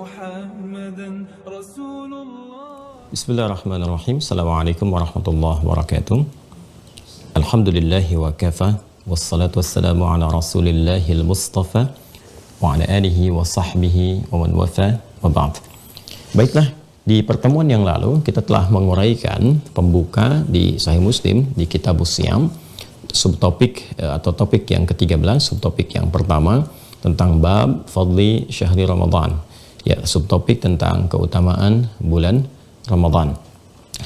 محمدا رسول الله. Bismillahirrahmanirrahim. Assalamualaikum warahmatullahi wabarakatuh. Alhamdulillahi wa kafa, wassalatu wassalamu ala rasulillahil mustafa wa ala alihi wa sahbihi wa man wafa wa ba'd. Baiklah, di pertemuan yang lalu kita telah menguraikan pembuka di Sahih Muslim di Kitabus Shiyam, subtopik atau topik yang ke-13, subtopik yang pertama tentang bab fadli syahri Ramadan. Ya, subtopik tentang keutamaan bulan Ramadan.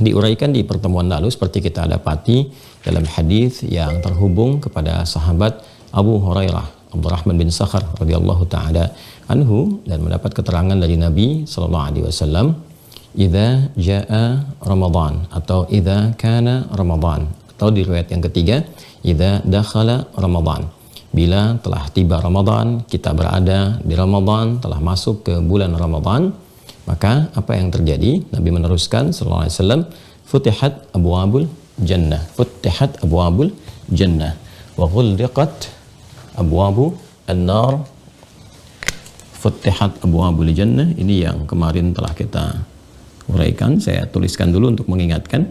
Diuraikan di pertemuan lalu seperti kita dapati dalam hadis yang terhubung kepada sahabat Abu Hurairah, Abdurrahman bin Sakhar radhiyallahu taala anhu, dan mendapat keterangan dari Nabi sallallahu alaihi wasallam, "Idza jaa Ramadan" atau "idza kana Ramadan", atau di riwayat yang ketiga, "Idza dakhala Ramadan", bila telah tiba Ramadan, kita berada di Ramadan, telah masuk ke bulan Ramadan, maka apa yang terjadi? Nabi meneruskan sallallahu alaihi wasallam, "Futihat abwabul jannah", futihat abwabul jannah, wa ghulqat abwabu an-nar. Futihat abwabul jannah, ini yang kemarin telah kita uraikan, saya tuliskan dulu untuk mengingatkan.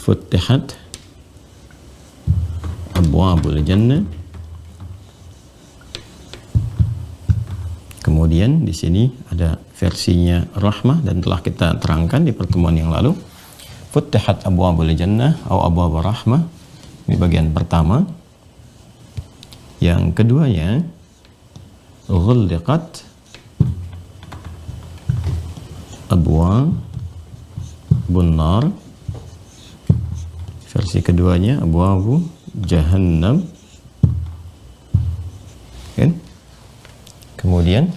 Futihat abwabul jannah. Kemudian di sini ada versinya rahmah dan telah kita terangkan di pertemuan yang lalu. Futihat abwabul jannah atau abwabur rahmah. Ini bagian pertama. Yang keduanya ghulqat abwabun nar. Versi keduanya abwabu jahannam. Kan? Kemudian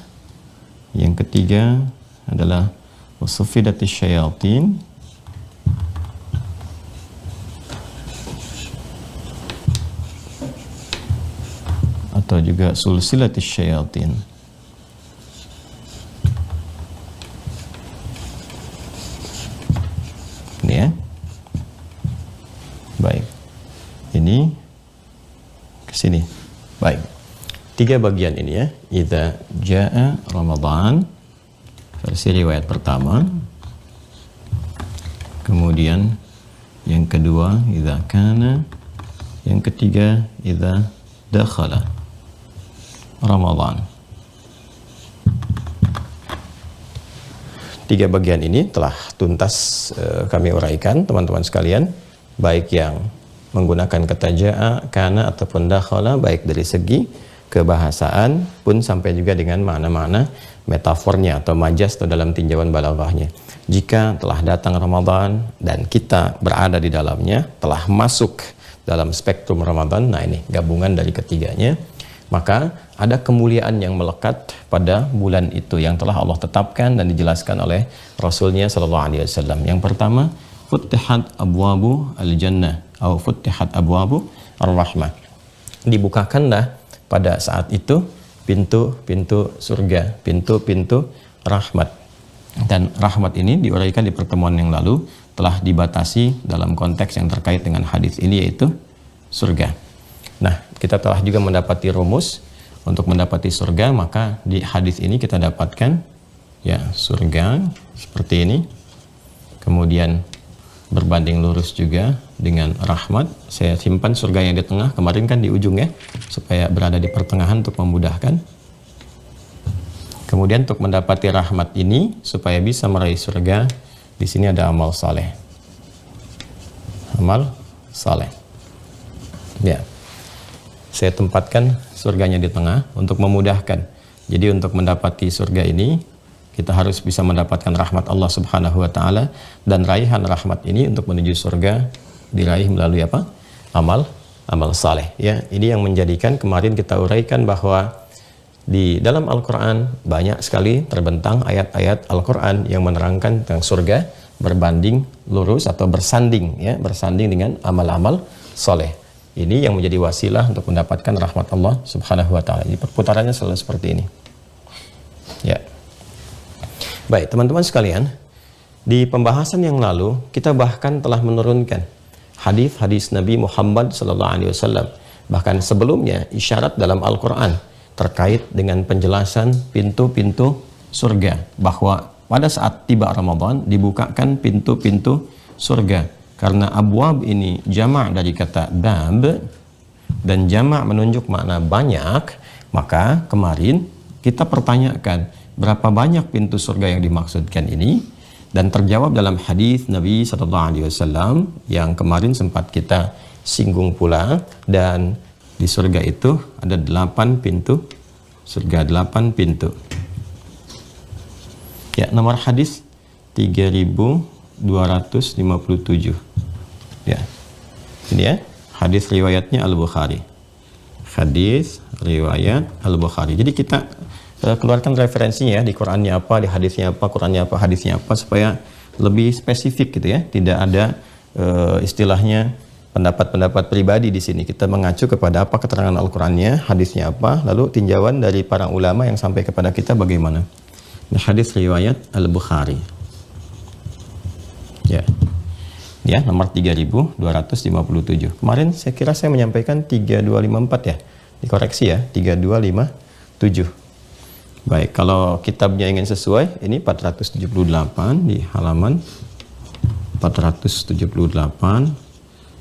yang ketiga adalah wasuffidatis syayatin, atau juga sulsilatis syayatin. Ini ya. Baik. Ini ke sini. Baik. Tiga bagian ini ya. Idza jaa Ramadan, versi riwayat pertama. Kemudian yang kedua idza kana. Yang ketiga idza dakhala Ramadan. Tiga bagian ini telah tuntas kami uraikan teman-teman sekalian, baik yang menggunakan kata jaa, kana ataupun dakhala, baik dari segi kebahasaan pun sampai juga dengan makna-makna metafornya atau majas atau dalam tinjauan balaghahnya. Jika telah datang Ramadan dan kita berada di dalamnya, telah masuk dalam spektrum Ramadan, nah ini gabungan dari ketiganya, maka ada kemuliaan yang melekat pada bulan itu yang telah Allah tetapkan dan dijelaskan oleh Rasulnya sallallahu alaihi wasallam. Yang pertama, futihat abwabu al-jannah atau futihat abwabu ar-rahmah. Dibukakanlah pada saat itu pintu-pintu surga, pintu-pintu rahmat. Dan rahmat ini diuraikan di pertemuan yang lalu telah dibatasi dalam konteks yang terkait dengan hadis ini, yaitu surga. Nah, kita telah juga mendapati rumus untuk mendapati surga, maka di hadis ini kita dapatkan ya surga seperti ini. Kemudian berbanding lurus juga dengan rahmat. Saya simpan surga yang di tengah, kemarin kan di ujung ya, supaya berada di pertengahan untuk memudahkan. Kemudian untuk mendapati rahmat ini supaya bisa meraih surga, di sini ada amal saleh. Amal saleh. Ya. Saya tempatkan surganya di tengah untuk memudahkan. Jadi untuk mendapati surga ini kita harus bisa mendapatkan rahmat Allah Subhanahu wa taala, dan raihan rahmat ini untuk menuju surga diraih melalui apa? Amal saleh ya. Ini yang menjadikan kemarin kita uraikan bahwa di dalam Al-Qur'an banyak sekali terbentang ayat-ayat Al-Qur'an yang menerangkan tentang surga berbanding lurus atau bersanding ya, bersanding dengan amal-amal saleh. Ini yang menjadi wasilah untuk mendapatkan rahmat Allah Subhanahu wa taala. Jadi perputarannya selalu seperti ini. Ya. Baik, teman-teman sekalian, di pembahasan yang lalu kita bahkan telah menurunkan hadis-hadis Nabi Muhammad SAW, bahkan sebelumnya isyarat dalam Al-Quran terkait dengan penjelasan pintu-pintu surga, bahwa pada saat tiba Ramadan dibukakan pintu-pintu surga. Karena abwab ini jamak dari kata bab, dan jamak menunjuk makna banyak, maka kemarin kita pertanyakan berapa banyak pintu surga yang dimaksudkan ini, dan terjawab dalam hadis Nabi SAW yang kemarin sempat kita singgung pula. Dan di surga itu ada 8 pintu surga, 8 pintu. Ya, nomor hadis 3257. Ya. Ini ya, hadis riwayatnya Al-Bukhari. Hadis riwayat Al-Bukhari. Jadi kita keluarkan referensinya ya, di Qur'annya apa, di hadisnya apa, Qur'annya apa, hadisnya apa, supaya lebih spesifik gitu ya. Tidak ada istilahnya pendapat-pendapat pribadi di sini. Kita mengacu kepada apa keterangan Al-Qur'annya, hadisnya apa, lalu tinjauan dari para ulama yang sampai kepada kita bagaimana. Ini hadis riwayat Al-Bukhari. Ya. Ya, nomor 3257. Kemarin saya kira saya menyampaikan 3254 ya. Dikoreksi ya, 3257. Baik, kalau kitabnya ingin sesuai, ini 478 di halaman 478,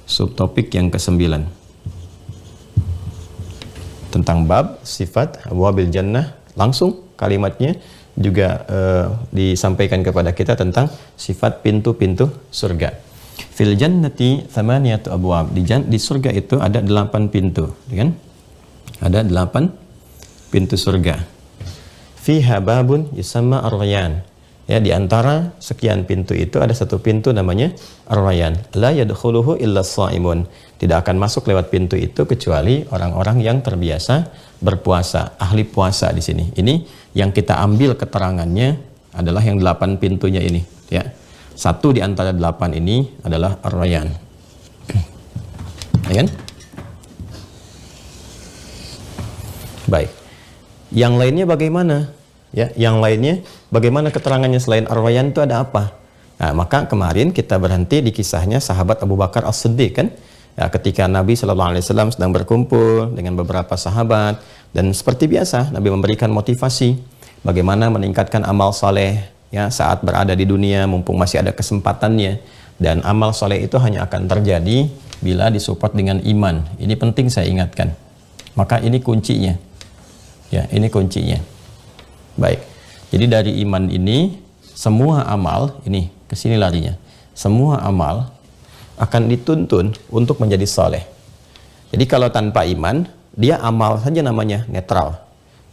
subtopik yang ke-9. Tentang bab sifat abwabil jannah, langsung kalimatnya juga disampaikan kepada kita tentang sifat pintu-pintu surga. Fil jannati thamaniyatu abwab. Di surga itu ada 8 pintu, kan? Ada 8 pintu surga. Fiha babun yusamma ar-rayyan. Ya, di antara sekian pintu itu ada satu pintu namanya ar-rayyan. La yadkhuluhu illa shaimun. Tidak akan masuk lewat pintu itu kecuali orang-orang yang terbiasa berpuasa, ahli puasa di sini. Ini yang kita ambil keterangannya adalah yang 8 pintunya ini, ya. Satu di antara 8 ini adalah ar-rayyan. Ya kan? Baik. Yang lainnya bagaimana? Ya, yang lainnya bagaimana keterangannya selain ar-rayyan itu ada apa? Nah, maka kemarin kita berhenti di kisahnya sahabat Abu Bakar As-Siddiq kan? Ya, ketika Nabi SAW sedang berkumpul dengan beberapa sahabat, dan seperti biasa Nabi memberikan motivasi bagaimana meningkatkan amal saleh ya saat berada di dunia mumpung masih ada kesempatannya. Dan amal soleh itu hanya akan terjadi bila disupport dengan iman. Ini penting saya ingatkan. Maka ini kuncinya. Ya, ini kuncinya. Baik. Jadi dari iman ini semua amal ini kesini larinya. Semua amal akan dituntun untuk menjadi soleh. Jadi kalau tanpa iman dia amal saja namanya netral.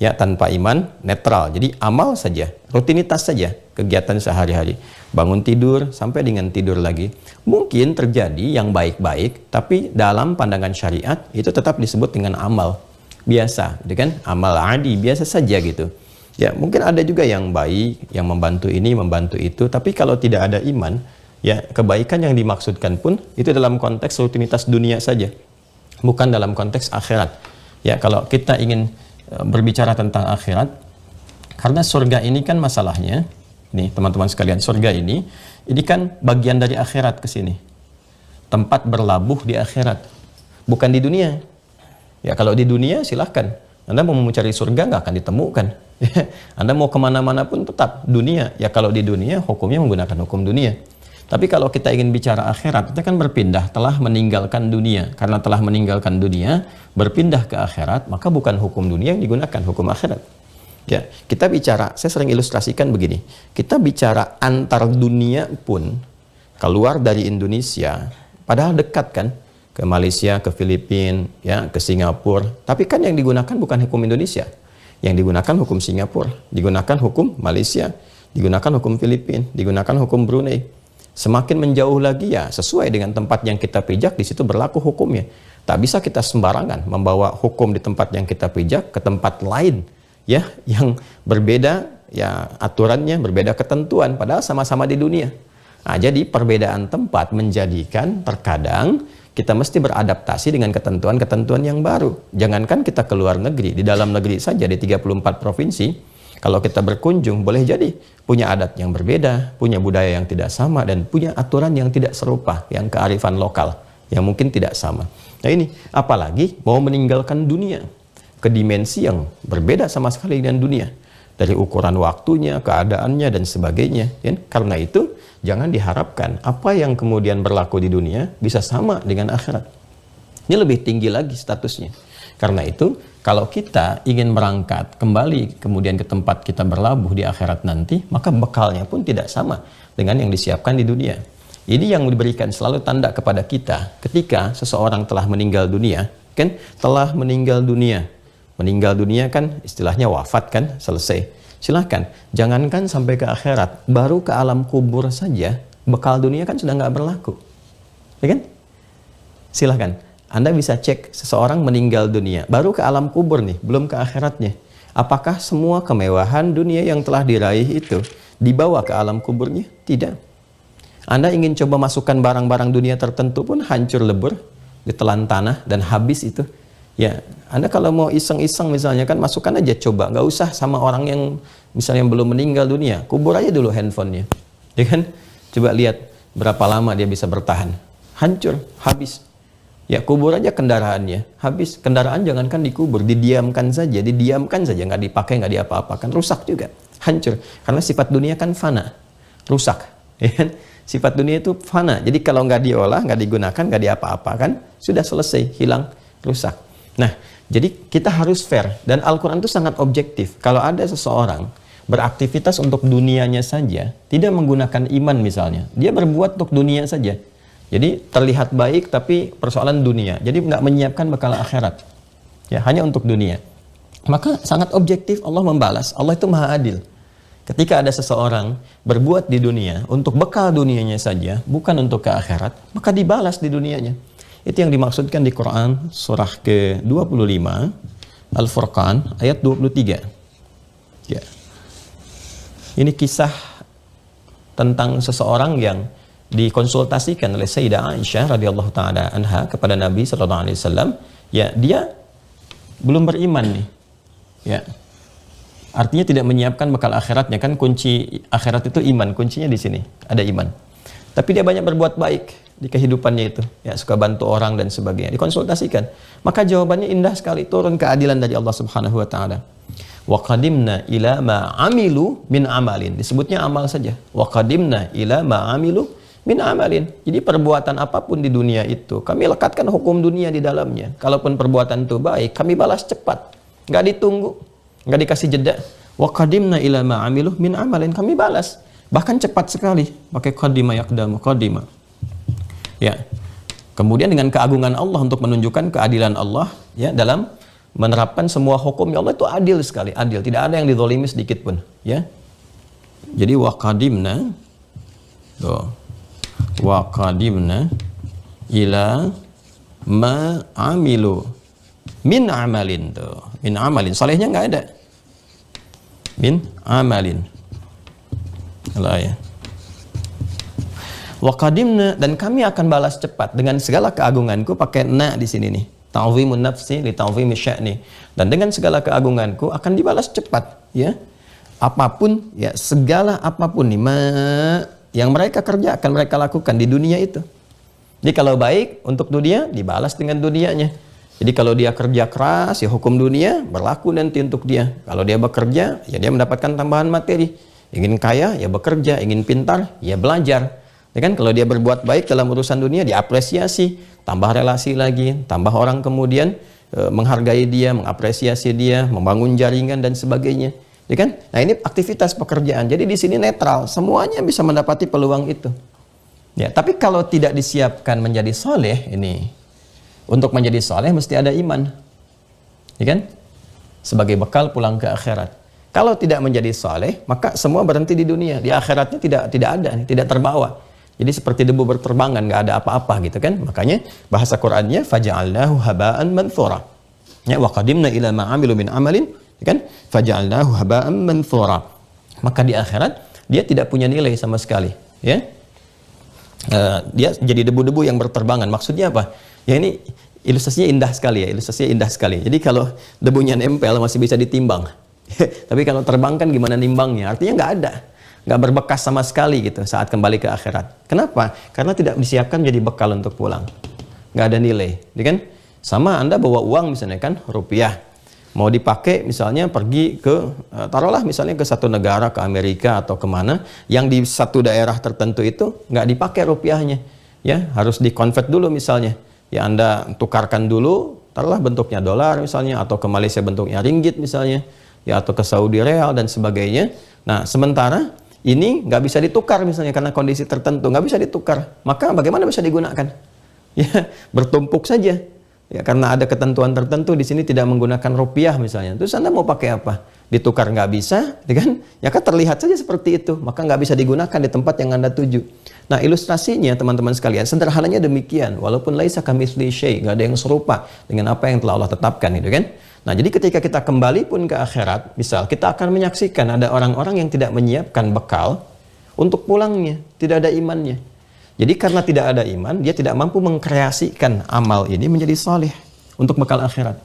Ya, tanpa iman netral. Jadi amal saja, rutinitas saja, kegiatan sehari-hari. Bangun tidur sampai dengan tidur lagi. Mungkin terjadi yang baik-baik, tapi dalam pandangan syariat itu tetap disebut dengan amal biasa, gitu kan? Amal adi, biasa saja gitu. Ya, mungkin ada juga yang baik, yang membantu ini, membantu itu, tapi kalau tidak ada iman, ya kebaikan yang dimaksudkan pun itu dalam konteks rutinitas dunia saja, bukan dalam konteks akhirat. Ya, kalau kita ingin berbicara tentang akhirat, karena surga ini kan masalahnya, nih teman-teman sekalian, surga ini kan bagian dari akhirat ke sini. Tempat berlabuh di akhirat, bukan di dunia. Ya, kalau di dunia silahkan. Anda mau mencari surga nggak akan ditemukan. Anda mau kemana-mana pun tetap dunia. Ya, kalau di dunia hukumnya menggunakan hukum dunia. Tapi kalau kita ingin bicara akhirat, kita kan berpindah, telah meninggalkan dunia. Karena telah meninggalkan dunia, berpindah ke akhirat, maka bukan hukum dunia yang digunakan, hukum akhirat. Ya, kita bicara, saya sering ilustrasikan begini. Kita bicara antar dunia pun, keluar dari Indonesia, padahal dekat kan, ke Malaysia, ke Filipina, ya, ke Singapura. Tapi kan yang digunakan bukan hukum Indonesia. Yang digunakan hukum Singapura, digunakan hukum Malaysia, digunakan hukum Filipina, digunakan hukum Brunei. Semakin menjauh lagi ya sesuai dengan tempat yang kita pijak, di situ berlaku hukumnya. Tak bisa kita sembarangan membawa hukum di tempat yang kita pijak ke tempat lain ya yang berbeda ya aturannya, berbeda ketentuan, padahal sama-sama di dunia. Nah, jadi perbedaan tempat menjadikan terkadang kita mesti beradaptasi dengan ketentuan-ketentuan yang baru. Jangankan kita keluar negeri, di dalam negeri saja di 34 provinsi, kalau kita berkunjung boleh jadi punya adat yang berbeda, punya budaya yang tidak sama, dan punya aturan yang tidak serupa, yang kearifan lokal yang mungkin tidak sama. Nah ini, apalagi mau meninggalkan dunia ke dimensi yang berbeda sama sekali dengan dunia. dari ukuran waktunya, keadaannya dan sebagainya, kan? Karena itu jangan diharapkan apa yang kemudian berlaku di dunia bisa sama dengan akhirat. Ini lebih tinggi lagi statusnya. Karena itu kalau kita ingin berangkat kembali kemudian ke tempat kita berlabuh di akhirat nanti, maka bekalnya pun tidak sama dengan yang disiapkan di dunia. Ini yang diberikan selalu tanda kepada kita ketika seseorang telah meninggal dunia, kan? Telah meninggal dunia. Meninggal dunia kan istilahnya wafat kan, selesai. Silahkan, jangankan sampai ke akhirat, baru ke alam kubur saja, bekal dunia kan sudah nggak berlaku. Ya kan? Silahkan, Anda bisa cek seseorang meninggal dunia, baru ke alam kubur nih, belum ke akhiratnya. Apakah semua kemewahan dunia yang telah diraih itu dibawa ke alam kuburnya? Tidak. Anda ingin coba masukkan barang-barang dunia tertentu pun hancur lebur, ditelan tanah dan habis itu. Ya, Anda kalau mau iseng-iseng misalnya kan masukkan aja coba, nggak usah sama orang yang misalnya belum meninggal dunia, kubur aja dulu handphonenya, ya kan? Coba lihat berapa lama dia bisa bertahan, hancur, habis. Ya kubur aja kendaraannya, habis. Kendaraan jangankan dikubur, didiamkan saja, nggak dipakai, nggak diapa-apakan, rusak juga, hancur. Karena sifat dunia kan fana, rusak, ya kan? Sifat dunia itu fana, jadi kalau nggak diolah, nggak digunakan, nggak diapa-apakan, sudah selesai, hilang, rusak. Nah, jadi kita harus fair, dan Al-Quran itu sangat objektif. Kalau ada seseorang beraktivitas untuk dunianya saja, tidak menggunakan iman misalnya, dia berbuat untuk dunia saja, jadi terlihat baik tapi persoalan dunia, jadi nggak menyiapkan bekal akhirat, ya hanya untuk dunia, maka sangat objektif Allah membalas. Allah itu maha adil. Ketika ada seseorang berbuat di dunia untuk bekal dunianya saja, bukan untuk ke akhirat, maka dibalas di dunianya. Itu yang dimaksudkan di Quran surah ke-25 Al-Furqan ayat 23. Ya. Ini kisah tentang seseorang yang dikonsultasikan oleh Sayyidah Aisyah radhiyallahu taala anha kepada Nabi sallallahu alaihi wasallam. Ya, dia belum beriman nih. Ya. Artinya tidak menyiapkan bekal akhiratnya, kan kunci akhirat itu iman, kuncinya di sini, ada iman. Tapi dia banyak berbuat baik di kehidupannya itu, ya suka bantu orang dan sebagainya, dikonsultasikan. Maka jawabannya indah sekali, turun keadilan dari Allah Subhanahu wa taala. Wa qadimna ila ma amilu min amalin. Disebutnya amal saja. Wa qadimna ila ma amilu min amalin. Jadi perbuatan apapun di dunia itu, kami lekatkan hukum dunia di dalamnya. Kalaupun perbuatan itu baik, kami balas cepat. Enggak ditunggu, enggak dikasih jeda. Wa qadimna ila ma amilu min amalin. Kami balas. Bahkan cepat sekali, pakai qadima yaqdamu qadima. Ya. Kemudian dengan keagungan Allah untuk menunjukkan keadilan Allah ya dalam menerapkan semua hukum, ya Allah itu adil sekali, adil, tidak ada yang dizalimi sedikit pun, ya. Jadi wa qadimna ila ma amilu min amalin tuh. Min amalin, salehnya nggak ada. Min amalin. Allah ya. Wa qadimna, dan kami akan balas cepat dengan segala keagunganku, pakai na di sini nih. Ta'zimun nafsi li ta'zimi sya'ni. Dan dengan segala keagunganku akan dibalas cepat, ya. Apapun, ya segala apapun nih yang mereka kerjakan, mereka lakukan di dunia itu. Jadi kalau baik untuk dunia, dibalas dengan dunianya. Jadi kalau dia kerja keras, ya hukum dunia berlaku nanti untuk dia. Kalau dia bekerja, ya dia mendapatkan tambahan materi. Ingin kaya, ya bekerja. Ingin pintar, ya belajar. Ya kan, kalau dia berbuat baik dalam urusan dunia, diapresiasi, tambah relasi lagi, tambah orang kemudian menghargai dia, mengapresiasi dia, membangun jaringan dan sebagainya. Ya kan? Nah, ini aktivitas pekerjaan. Jadi di sini netral, semuanya bisa mendapati peluang itu. Ya, tapi kalau tidak disiapkan menjadi soleh, ini untuk menjadi soleh mesti ada iman. Ya kan? Sebagai bekal pulang ke akhirat. Kalau tidak menjadi soleh, maka semua berhenti di dunia. Di akhiratnya tidak ada, tidak terbawa. Jadi seperti debu berterbangan, nggak ada apa-apa gitu kan. Makanya bahasa Qur'annya faja'alnahu haba'an manthura. Ya, wa qadimna ila ma 'amilu min amalin, ya kan? Faja'alnahu haba'an manthura. Maka di akhirat dia tidak punya nilai sama sekali, ya. Dia jadi debu-debu yang berterbangan. Maksudnya apa? Ya ini ilustrasinya indah sekali ya, ilustrasinya indah sekali. Jadi kalau debunya nempel masih bisa ditimbang. Tapi kalau terbang kan gimana nimbangnya? Artinya nggak ada. Nggak berbekas sama sekali gitu saat kembali ke akhirat. Kenapa? Karena tidak disiapkan jadi bekal untuk pulang. Nggak ada nilai, ya kan? Sama Anda bawa uang misalnya kan, rupiah. mau dipakai misalnya pergi ke taruhlah misalnya ke satu negara, ke Amerika atau kemana yang di satu daerah tertentu itu nggak dipakai rupiahnya, ya harus dikonvert dulu misalnya, ya Anda tukarkan dulu, taruhlah bentuknya dolar misalnya, atau ke Malaysia bentuknya ringgit misalnya, ya atau ke Saudi real dan sebagainya. Nah sementara ini nggak bisa ditukar misalnya karena kondisi tertentu nggak bisa ditukar, maka bagaimana bisa digunakan? Ya bertumpuk saja. Ya, karena ada ketentuan tertentu di sini tidak menggunakan rupiah misalnya. Terus Anda mau pakai apa? Ditukar nggak bisa, ya kan? Ya kan terlihat saja seperti itu. Maka nggak bisa digunakan di tempat yang Anda tuju. Nah ilustrasinya teman-teman sekalian, sederhananya demikian. Walaupun laisa kamitslihi syai', nggak ada yang serupa dengan apa yang telah Allah tetapkan, itu kan? Nah jadi ketika kita kembali pun ke akhirat, misal kita akan menyaksikan ada orang-orang yang tidak menyiapkan bekal untuk pulangnya, tidak ada imannya. Jadi karena tidak ada iman, dia tidak mampu mengkreasikan amal ini menjadi saleh untuk bekal akhirat.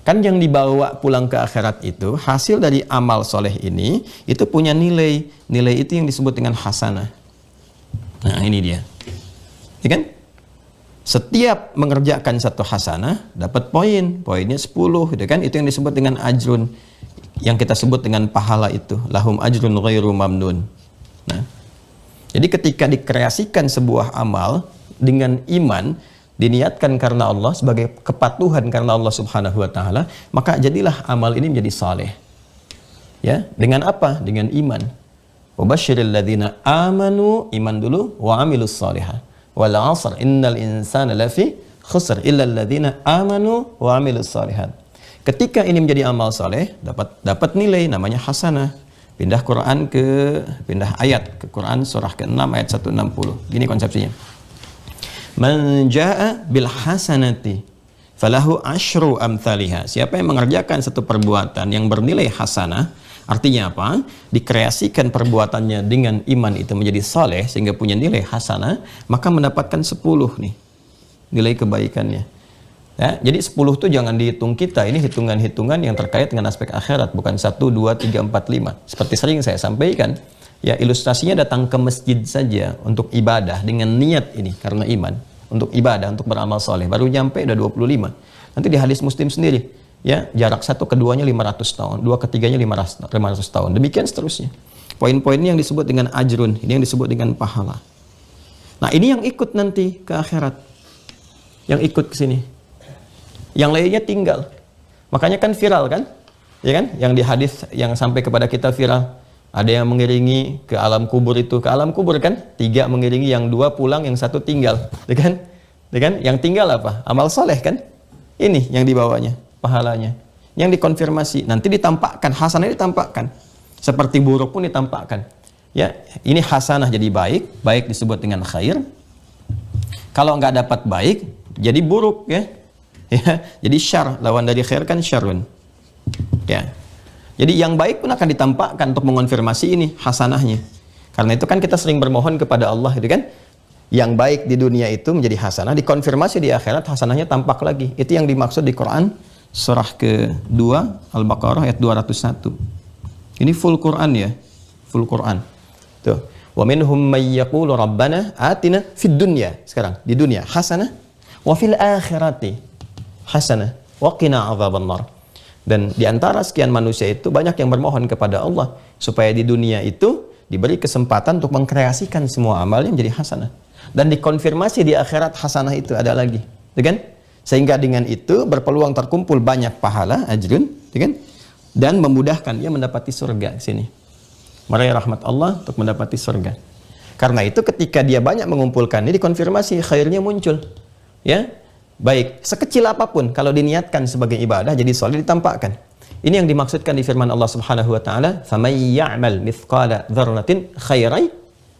Kan yang dibawa pulang ke akhirat itu, hasil dari amal soleh ini, itu punya nilai. Nilai itu yang disebut dengan hasanah. Nah ini dia. Ya kan? Setiap mengerjakan satu hasanah, dapat poin. Poinnya 10, gitu kan? Itu yang disebut dengan ajrun. Yang kita sebut dengan pahala itu. Lahum ajrun ghairu mamnun. Nah. Jadi ketika dikreasikan sebuah amal dengan iman, diniatkan karena Allah sebagai kepatuhan karena Allah Subhanahu wa taala, maka jadilah amal ini menjadi saleh. Ya, dengan apa? Dengan iman. Wabasyiril ladzina amanu, iman dulu, wa amilus shalihat. Wal 'asr innal insana lafi khusr illa alladzina amanu wa amilus shalihat. Ketika ini menjadi amal saleh, dapat nilai namanya hasanah. Pindah ayat ke Quran surah ke-6 ayat 160. Gini konsepsinya. Man jaa bil hasanati falahu asyru amthaliha. Siapa yang mengerjakan satu perbuatan yang bernilai hasanah, artinya apa? Dikreasikan perbuatannya dengan iman itu menjadi saleh sehingga punya nilai hasanah, maka mendapatkan 10 nih nilai kebaikannya. Ya, jadi 10 itu jangan dihitung kita, ini hitungan-hitungan yang terkait dengan aspek akhirat, bukan 1, 2, 3, 4, 5. Seperti sering saya sampaikan, ya ilustrasinya datang ke masjid saja untuk ibadah dengan niat ini karena iman, untuk ibadah, untuk beramal soleh, baru nyampe udah 25. Nanti di hadis Muslim sendiri, ya jarak satu keduanya 500 tahun, dua ketiganya 500 tahun, demikian seterusnya. Poin-poinnya yang disebut dengan ajrun, ini yang disebut dengan pahala. Nah ini yang ikut nanti ke akhirat, yang ikut ke sini. Yang lainnya tinggal. Makanya kan viral kan? Ya kan? Yang di hadis yang sampai kepada kita viral. Ada yang mengiringi ke alam kubur itu. Ke alam kubur kan? 3 mengiringi, yang 2 pulang, yang 1 tinggal. Ya kan? Ya kan? Yang tinggal apa? Amal soleh kan? Ini yang dibawanya, pahalanya. Yang dikonfirmasi. Nanti ditampakkan, hasanah ditampakkan. Seperti buruk pun ditampakkan. Ya, ini hasanah jadi baik. Baik disebut dengan khair. Kalau nggak dapat baik, jadi buruk ya. Ya, jadi syar, lawan dari khair kan syarun. Ya. Jadi yang baik pun akan ditampakkan untuk mengonfirmasi ini hasanahnya. Karena itu kan kita sering bermohon kepada Allah itu kan. Yang baik di dunia itu menjadi hasanah, dikonfirmasi di akhirat hasanahnya tampak lagi. Itu yang dimaksud di Quran surah ke-2 Al-Baqarah ayat 201. Ini full Quran ya. Full Quran. Tuh. Wa minhum may yaqulu rabbana atina fid dunya. Sekarang di dunia hasanah wa fil akhirati hasanah wa qina adzabannar. Dan di antara sekian manusia itu banyak yang bermohon kepada Allah supaya di dunia itu diberi kesempatan untuk mengkreasikan semua amalnya menjadi hasanah, dan dikonfirmasi di akhirat hasanah itu ada lagi, kan? Sehingga dengan itu berpeluang terkumpul banyak pahala ajrun, kan? Dan memudahkan dia mendapati surga di sini. Meraih rahmat Allah untuk mendapati surga. Karena itu ketika dia banyak mengumpulkan ini, dikonfirmasi khairnya muncul, ya. Baik, sekecil apapun kalau diniatkan sebagai ibadah jadi soleh ditampakkan. Ini yang dimaksudkan di firman Allah Subhanahu wa taala, "Faman ya'mal mithqala dzarratin khairan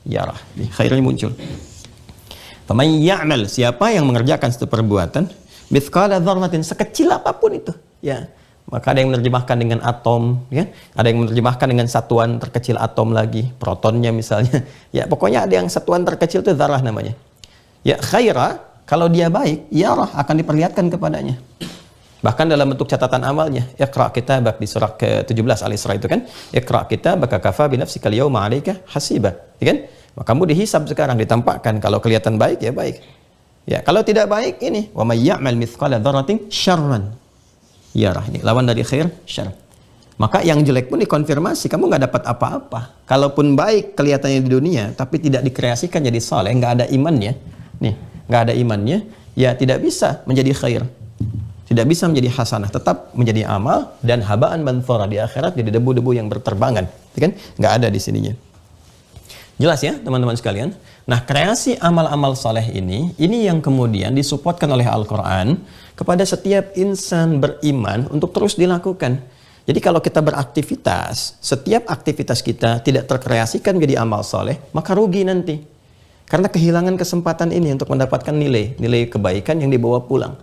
yarah." Khairnya muncul. Faman ya'mal, siapa yang mengerjakan satu perbuatan mithqala dzarratin, sekecil apapun itu, ya. Maka ada yang menerjemahkan dengan atom, ya. Ada yang menerjemahkan dengan satuan terkecil atom lagi, protonnya misalnya. Ya, pokoknya ada yang satuan terkecil itu dzarrah namanya. Ya, khaira, kalau dia baik, yarah, akan diperlihatkan kepadanya. Bahkan dalam bentuk catatan amalnya. Iqra' kitabak di surah ke-17 Al-Isra itu kan. Iqra' kitabaka kafa binafsika al-yawma 'alaika hasiba. Ya kan? Maka kamu dihisab sekarang, ditampakkan. Kalau kelihatan baik, ya baik. Ya, kalau tidak baik ini, wa may ya'mal mithqala dzarratin syarran yarah. Ini lawan dari khair, syarr. Maka yang jelek pun dikonfirmasi, kamu nggak dapat apa-apa. Kalaupun baik kelihatannya di dunia, tapi tidak dikreasikan jadi saleh, nggak ada imannya. Nih, nggak ada imannya, ya tidak bisa menjadi khair. Tidak bisa menjadi hasanah, tetap menjadi amal dan habaan manthura di akhirat jadi debu-debu yang berterbangan. Kan? Nggak ada di sininya. Jelas ya teman-teman sekalian? Nah, kreasi amal-amal saleh ini yang kemudian disupportkan oleh Al-Quran kepada setiap insan beriman untuk terus dilakukan. Jadi kalau kita beraktivitas, setiap aktivitas kita tidak terkreasikan menjadi amal soleh, maka rugi nanti. Karena kehilangan kesempatan ini untuk mendapatkan nilai kebaikan yang dibawa pulang.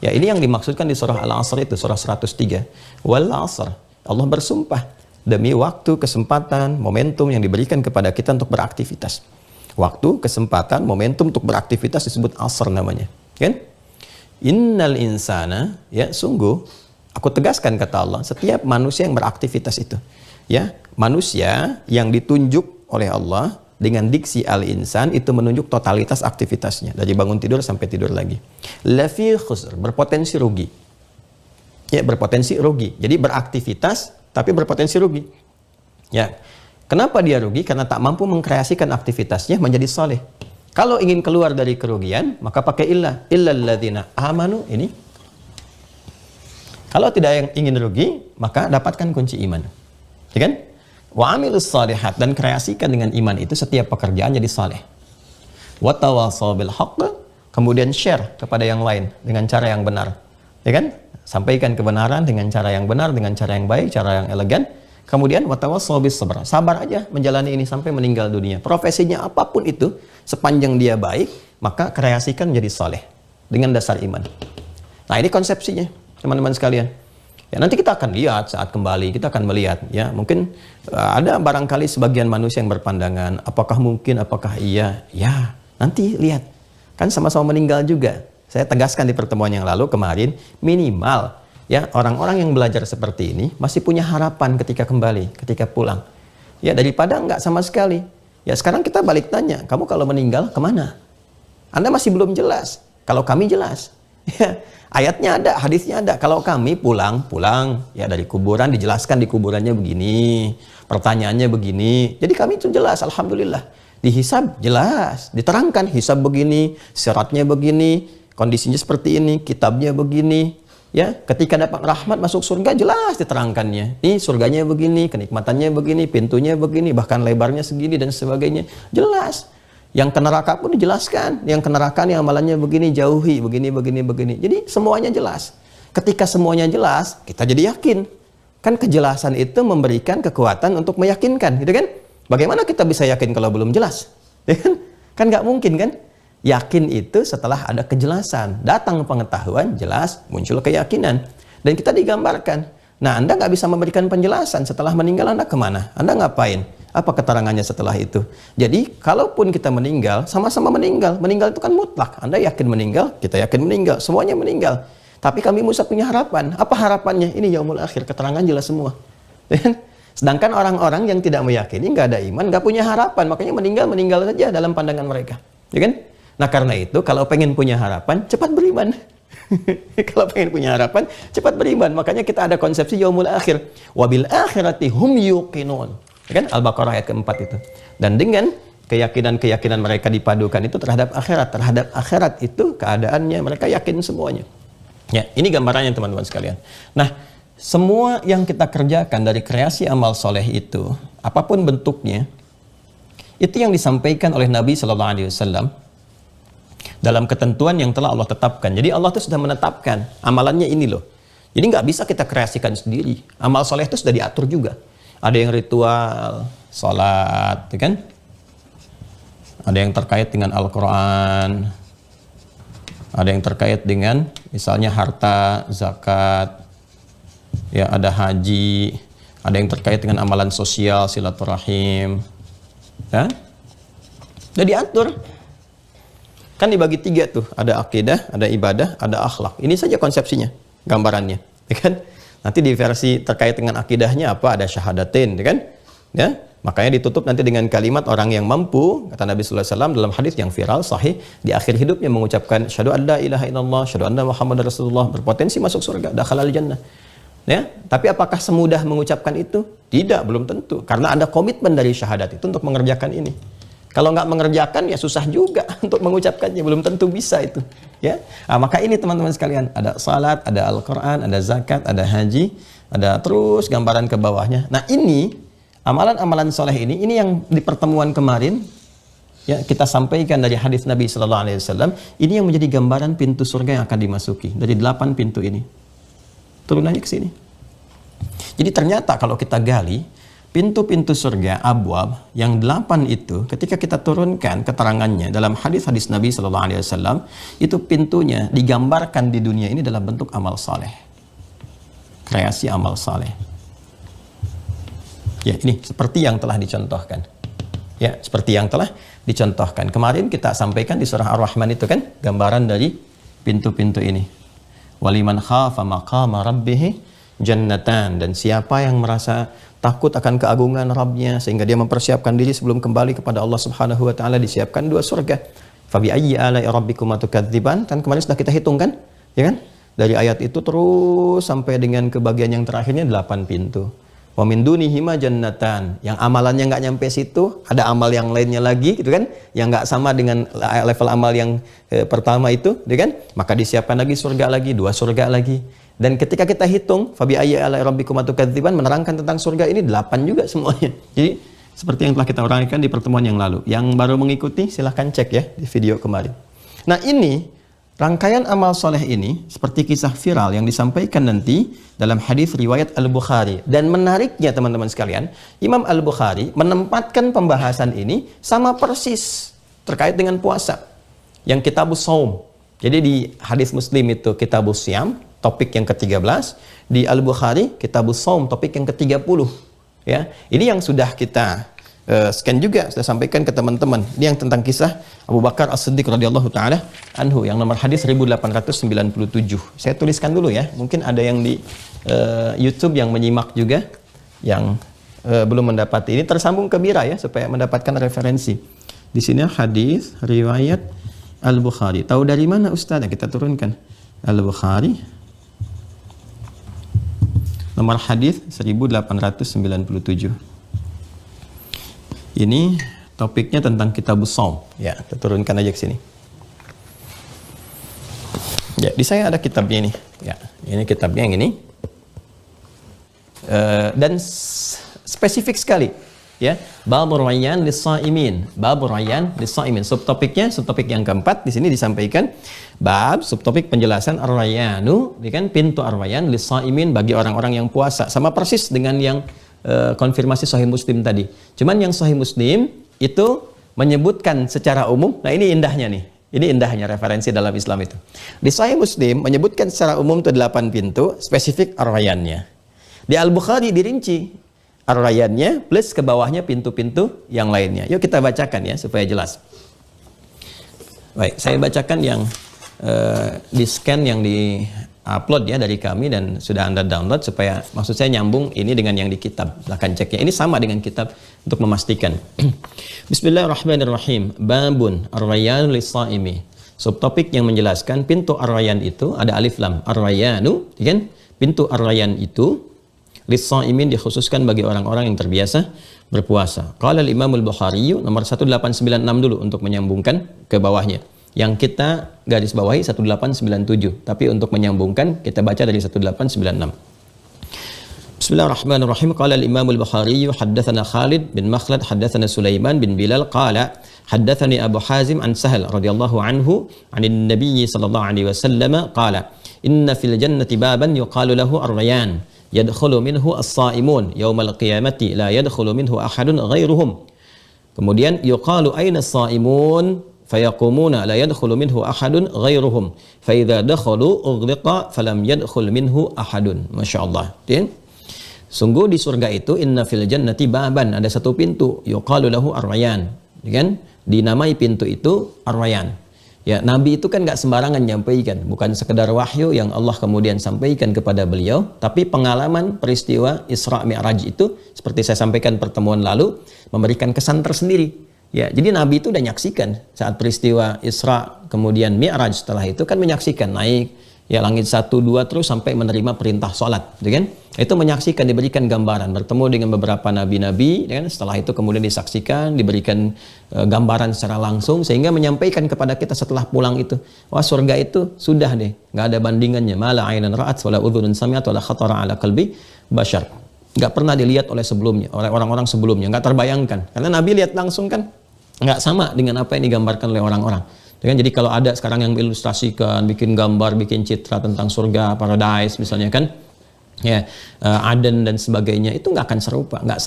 Ya, ini yang dimaksudkan di surah Al-Asr itu, surah 103. Wal Asr, Allah bersumpah demi waktu, kesempatan, momentum yang diberikan kepada kita untuk beraktivitas. Waktu, kesempatan, momentum untuk beraktivitas disebut Asr namanya. Kan? Innal insana, ya sungguh, aku tegaskan kata Allah, setiap manusia yang beraktivitas itu, ya, manusia yang ditunjuk oleh Allah dengan diksi al-insan itu menunjuk totalitas aktivitasnya dari bangun tidur sampai tidur lagi. Lafi khusr, berpotensi rugi. Ya, berpotensi rugi. Jadi beraktivitas tapi berpotensi rugi. Ya. Kenapa dia rugi? Karena tak mampu mengkreasikan aktivitasnya menjadi saleh. Kalau ingin keluar dari kerugian, maka pakai illal ladzina amanu ini. Kalau tidak ingin rugi, maka dapatkan kunci iman. Ya kan? Wa amilus shalihat, dan kreasikan dengan iman itu setiap pekerjaan jadi saleh. Wa tawasaw bil haqq, kemudian share kepada yang lain dengan cara yang benar. Ya kan? Sampaikan kebenaran dengan cara yang benar, dengan cara yang baik, cara yang elegan. Kemudian wa tawasaw bis sabr. Sabar aja menjalani ini sampai meninggal dunia. Profesinya apapun itu, sepanjang dia baik, maka kreasikan menjadi saleh dengan dasar iman. Nah, ini konsepsinya, teman-teman sekalian. Ya, nanti kita akan lihat saat kembali, kita akan melihat, ya, mungkin ada barangkali sebagian manusia yang berpandangan, apakah mungkin, apakah iya, ya, nanti lihat, kan sama-sama meninggal juga. Saya tegaskan di pertemuan yang lalu kemarin, minimal, ya, orang-orang yang belajar seperti ini masih punya harapan ketika kembali, ketika pulang. Ya, daripada enggak sama sekali. Ya, sekarang kita balik tanya, kamu kalau meninggal kemana? Anda masih belum jelas. Kalau kami jelas. Ya, ayatnya ada, hadisnya ada. Kalau kami pulang, ya dari kuburan, dijelaskan di kuburannya begini, pertanyaannya begini. Jadi kami itu jelas, alhamdulillah. Dihisab jelas, diterangkan hisab begini, syaratnya begini, kondisinya seperti ini, kitabnya begini. Ya, ketika dapat rahmat masuk surga jelas diterangkannya. Ini surganya begini, kenikmatannya begini, pintunya begini, bahkan lebarnya segini dan sebagainya. Jelas. Yang ke neraka pun dijelaskan, yang ke neraka yang amalannya begini, jauhi, begini. Jadi semuanya jelas. Ketika semuanya jelas, kita jadi yakin. Kan kejelasan itu memberikan kekuatan untuk meyakinkan, gitu kan? Bagaimana kita bisa yakin kalau belum jelas? Kan nggak mungkin kan? Yakin itu setelah ada kejelasan. Datang pengetahuan, jelas, muncul keyakinan. Dan kita digambarkan. Nah, Anda nggak bisa memberikan penjelasan setelah meninggal, Anda kemana? Anda ngapain? Apa keterangannya setelah itu? Jadi, kalaupun kita meninggal, sama-sama meninggal. Meninggal itu kan mutlak. Anda yakin meninggal, kita yakin meninggal. Semuanya meninggal. Tapi kami Musa punya harapan. Apa harapannya? Ini yaumul akhir, keterangan jelas semua. Sedangkan orang-orang yang tidak meyakini, nggak ada iman, nggak punya harapan. Makanya meninggal saja dalam pandangan mereka. Ya kan? Nah, karena itu, kalau pengen punya harapan, cepat beriman. Kalau pengen punya harapan, cepat beriman. Makanya kita ada konsepsi yaumul akhir. Wabil akhirati hum yuqinun. Ya kan? Al-Baqarah ayat keempat itu. Dan dengan keyakinan-keyakinan mereka dipadukan itu terhadap akhirat. Terhadap akhirat itu keadaannya mereka yakin semuanya. Ya, ini gambarannya teman-teman sekalian. Nah, semua yang kita kerjakan dari kreasi amal soleh itu, apapun bentuknya, itu yang disampaikan oleh Nabi SAW dalam ketentuan yang telah Allah tetapkan. Jadi Allah itu sudah menetapkan amalannya ini loh. Jadi nggak bisa kita kreasikan sendiri. Amal soleh itu sudah diatur juga. Ada yang ritual, sholat, ya kan? Ada yang terkait dengan Al-Quran. Ada yang terkait dengan misalnya harta, zakat. Ya, ada haji. Ada yang terkait dengan amalan sosial, silaturahim. Ya? Sudah diatur. Kan dibagi 3 tuh. Ada akidah, ada ibadah, ada akhlak. Ini saja konsepsinya, gambarannya. Ya kan? Nanti di versi terkait dengan akidahnya apa? Ada syahadatin, ya kan? Ya, Makanya ditutup nanti dengan kalimat orang yang mampu, kata Nabi sallallahu alaihi wasallam dalam hadis yang viral sahih, di akhir hidupnya mengucapkan syahadu an la ilaha illallah, syahadu anna muhammadar rasulullah, berpotensi masuk surga, dakhalal jannah. Ya, tapi apakah semudah mengucapkan itu? Tidak, belum tentu. Karena ada komitmen dari syahadat itu untuk mengerjakan ini. Kalau nggak mengerjakan ya susah juga untuk mengucapkannya, belum tentu bisa itu. Ya, maka ini teman-teman sekalian, ada salat, ada Al-Quran, ada zakat, ada haji, ada terus gambaran ke bawahnya. Nah ini amalan-amalan soleh ini yang di pertemuan kemarin ya kita sampaikan dari hadis Nabi Sallallahu Alaihi Wasallam, ini yang menjadi gambaran pintu surga yang akan dimasuki dari 8 pintu ini. Turunannya ke sini. Jadi ternyata kalau kita gali pintu-pintu surga abwab yang 8 itu, ketika kita turunkan keterangannya dalam hadis-hadis Nabi Sallallahu Alaihi Wasallam, itu pintunya digambarkan di dunia ini dalam bentuk amal soleh, kreasi amal soleh. Ya, ini seperti yang telah dicontohkan. Ya, seperti yang telah dicontohkan. Kemarin kita sampaikan di surah Ar-Rahman itu kan, gambaran dari pintu-pintu ini. Waliman khafa maqama rabbih jannatan. Dan siapa yang merasa takut akan keagungan Rabbnya, sehingga dia mempersiapkan diri sebelum kembali kepada Allah Subhanahu wa Ta'ala, disiapkan 2 surga. Fabi ayyi ala'i rabbikuma tukadziban. Kan kemarin sudah kita hitung kan? Ya kan? Dari ayat itu terus sampai dengan ke bagian yang terakhirnya 8 pintu. Wa min dunihima jannatan, yang amalannya nggak nyampe situ, ada amal yang lainnya lagi gitu kan, yang nggak sama dengan level amal yang pertama itu, gitu kan, maka disiapkan lagi surga lagi, 2 surga lagi. Dan ketika kita hitung fabi ayyi ala'i rabbikum tukadziban, menerangkan tentang surga ini 8 juga semuanya. Jadi seperti yang telah kita uraikan di pertemuan yang lalu. Yang baru mengikuti silahkan cek ya di video kemarin. Nah ini rangkaian amal soleh ini seperti kisah viral yang disampaikan nanti dalam hadis riwayat Al-Bukhari. Dan menariknya teman-teman sekalian, Imam Al-Bukhari menempatkan pembahasan ini sama persis terkait dengan puasa yang kitabus saum. Jadi di hadis Muslim itu kitabus siam, topik yang ke-13, di Al-Bukhari kitabus saum, topik yang ke-30. Ya, ini yang sudah kita scan juga, sudah sampaikan ke teman-teman. Ini yang tentang kisah Abu Bakar As-Siddiq radhiyallahu taala anhu yang nomor hadis 1897. Saya tuliskan dulu ya. Mungkin ada yang di YouTube yang menyimak juga yang belum mendapat ini, tersambung ke Mira ya supaya mendapatkan referensi. Di sini hadis riwayat Al-Bukhari. Tahu dari mana Ustaz? Kita turunkan. Al-Bukhari nomor hadis 1897. Ini topiknya tentang kitabus saum. Ya, kita turunkan aja ke sini. Ya, di saya ada kitabnya ini. Ya, ini kitabnya yang ini. Dan spesifik sekali. Ya, Babur Rayyan lis-Shaimin. Babur Rayyan lis-Shaimin. Subtopiknya, subtopik yang keempat di sini disampaikan bab subtopik penjelasan Ar-Rayyanu, kan pintu Ar-Rayyan lis-Shaimin bagi orang-orang yang puasa. Sama persis dengan yang konfirmasi Sahih Muslim tadi. Cuman yang Sahih Muslim itu menyebutkan secara umum. Nah ini indahnya nih. Ini indahnya referensi dalam Islam itu. Di Sahih Muslim menyebutkan secara umum itu 8 pintu, spesifik Ar-Rayyannya. Di Al-Bukhari dirinci Ar-Rayyannya plus ke bawahnya pintu-pintu yang lainnya. Yuk kita bacakan ya supaya jelas. Baik, saya bacakan yang di scan yang di upload ya dari kami dan sudah Anda download supaya maksud saya nyambung ini dengan yang di kitab. Silahkan cek ya. Ini sama dengan kitab untuk memastikan. Bismillahirrahmanirrahim. Babun Ar-Rayyan lis-Shaimi. Subtopik yang menjelaskan pintu Ar-Rayyan itu ada alif lam. Ar-Rayyanu, kan? Pintu Ar-Rayyan itu lis-Shaimin dikhususkan bagi orang-orang yang terbiasa berpuasa. Qala al-Imam Al-Bukhari nomor 1896 dulu untuk menyambungkan ke bawahnya. Yang kita garis bawahi 1897, tapi untuk menyambungkan kita baca dari 1896. Bismillahirrahmanirrahim. Qala al-Imam Al-Bukhari haddatsana Khalid bin Makhlad haddatsana Sulaiman bin Bilal qala haddatsani Abu Hazim an Sahal radhiyallahu anhu 'anil Nabiy sallallahu alaihi wasallam qala inna fil jannati baban yuqalu lahu Ar-Rayyan yadkhulu minhu as-Shaimun yaumal qiyamati la yadkhulu minhu ahadun ghairuhum. Kemudian yuqalu aina as-Shaimun fayaqumuna la yadkhulu minhu ahadun ghairuhum fa idza dakhalu ughliqa falam yadkhul minhu ahadun. Masyaallah. Sungguh di surga itu inna fil jannati baban, ada satu pintu yuqalu lahu Ar-Rayyan, kan? Dinamai pintu itu Ar-Rayyan. Ya, Nabi itu kan nggak sembarangan nyampaikan, bukan sekedar wahyu yang Allah kemudian sampaikan kepada beliau, tapi pengalaman peristiwa Isra Mi'raj itu seperti saya sampaikan pertemuan lalu memberikan kesan tersendiri. Ya, jadi Nabi itu udah nyaksikan saat peristiwa Isra kemudian Mi'raj, setelah itu kan menyaksikan naik ya langit 1, 2 terus sampai menerima perintah sholat, gitu kan? Itu menyaksikan, diberikan gambaran, bertemu dengan beberapa nabi-nabi, kan? Setelah itu kemudian disaksikan, diberikan gambaran secara langsung, sehingga menyampaikan kepada kita setelah pulang itu, wah surga itu sudah deh, nggak ada bandingannya, mala ainan ra'at wala udhunun sami'at wala khatara ala qalbi bashar, nggak pernah dilihat oleh sebelumnya, oleh orang-orang sebelumnya, nggak terbayangkan, karena Nabi lihat langsung kan, nggak sama dengan apa yang digambarkan oleh orang-orang. Jadi kalau ada sekarang yang mengilustrasikan, bikin gambar, bikin citra tentang surga, paradise misalnya kan, ya Aden dan sebagainya, itu nggak akan serupa, nggak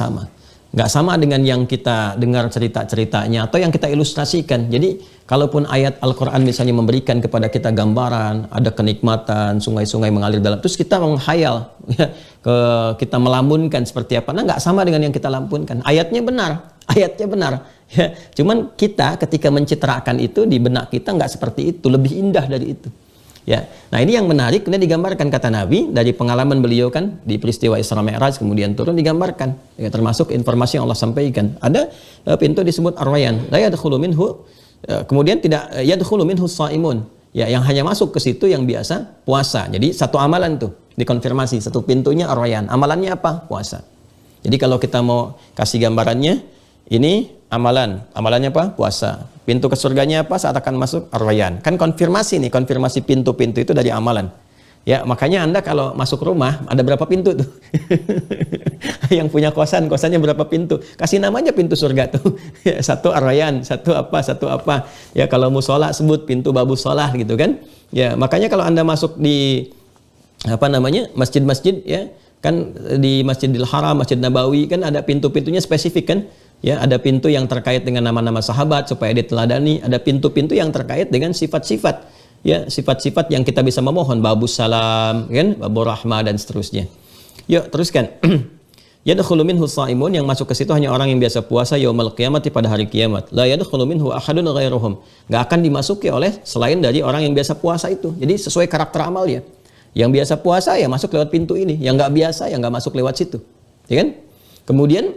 sama dengan yang kita dengar cerita-ceritanya atau yang kita ilustrasikan. Jadi kalaupun ayat Al-Quran misalnya memberikan kepada kita gambaran, ada kenikmatan, sungai-sungai mengalir dalam, terus kita menghayal, ya, kita melamunkan seperti apa, nah nggak sama dengan yang kita lampunkan. Ayatnya benar. Ya, cuman kita ketika mencitrakan itu di benak kita nggak seperti itu, lebih indah dari itu. Ya, nah ini yang menarik, ini digambarkan kata Nabi dari pengalaman beliau kan di peristiwa Isra Mi'raj kemudian turun digambarkan, ya, termasuk informasi yang Allah sampaikan. Ada pintu disebut Ar-Rayyan, la yadkhulu minhu, kemudian tidak yadkhulu minhu shaimun. Ya, yang hanya masuk ke situ yang biasa puasa. Jadi satu amalan tuh dikonfirmasi, satu pintunya Ar-Rayyan. Amalannya apa? Puasa. Jadi kalau kita mau kasih gambarannya, ini amalannya apa? Puasa. Pintu ke surganya apa? Saat akan masuk Ar-Rayyan. Kan konfirmasi nih, konfirmasi pintu-pintu itu dari amalan. Ya, makanya Anda kalau masuk rumah ada berapa pintu tuh? Yang punya kosannya berapa pintu? Kasih namanya pintu surga tuh. Ya, satu Ar-Rayyan, satu apa. Ya, kalau musola sebut pintu babu sholah gitu kan. Ya, makanya kalau Anda masuk di masjid-masjid ya, kan di Masjidil Haram, Masjid Nabawi kan ada pintu-pintunya spesifik kan? Ya, ada pintu yang terkait dengan nama-nama sahabat supaya diteladani, ada pintu-pintu yang terkait dengan sifat-sifat. Ya, sifat-sifat yang kita bisa memohon, babus salam, kan, babur rahmah dan seterusnya. Yuk, teruskan. Yadkhulu minhu shaimun, yang masuk ke situ hanya orang yang biasa puasa yaumul qiyamati, pada hari kiamat. La yadkhulu minhu ahadun ghairuhum. Enggak akan dimasuki oleh selain dari orang yang biasa puasa itu. Jadi sesuai karakter amalnya. Yang biasa puasa ya masuk lewat pintu ini, yang enggak biasa ya enggak masuk lewat situ. Ya kan? Kemudian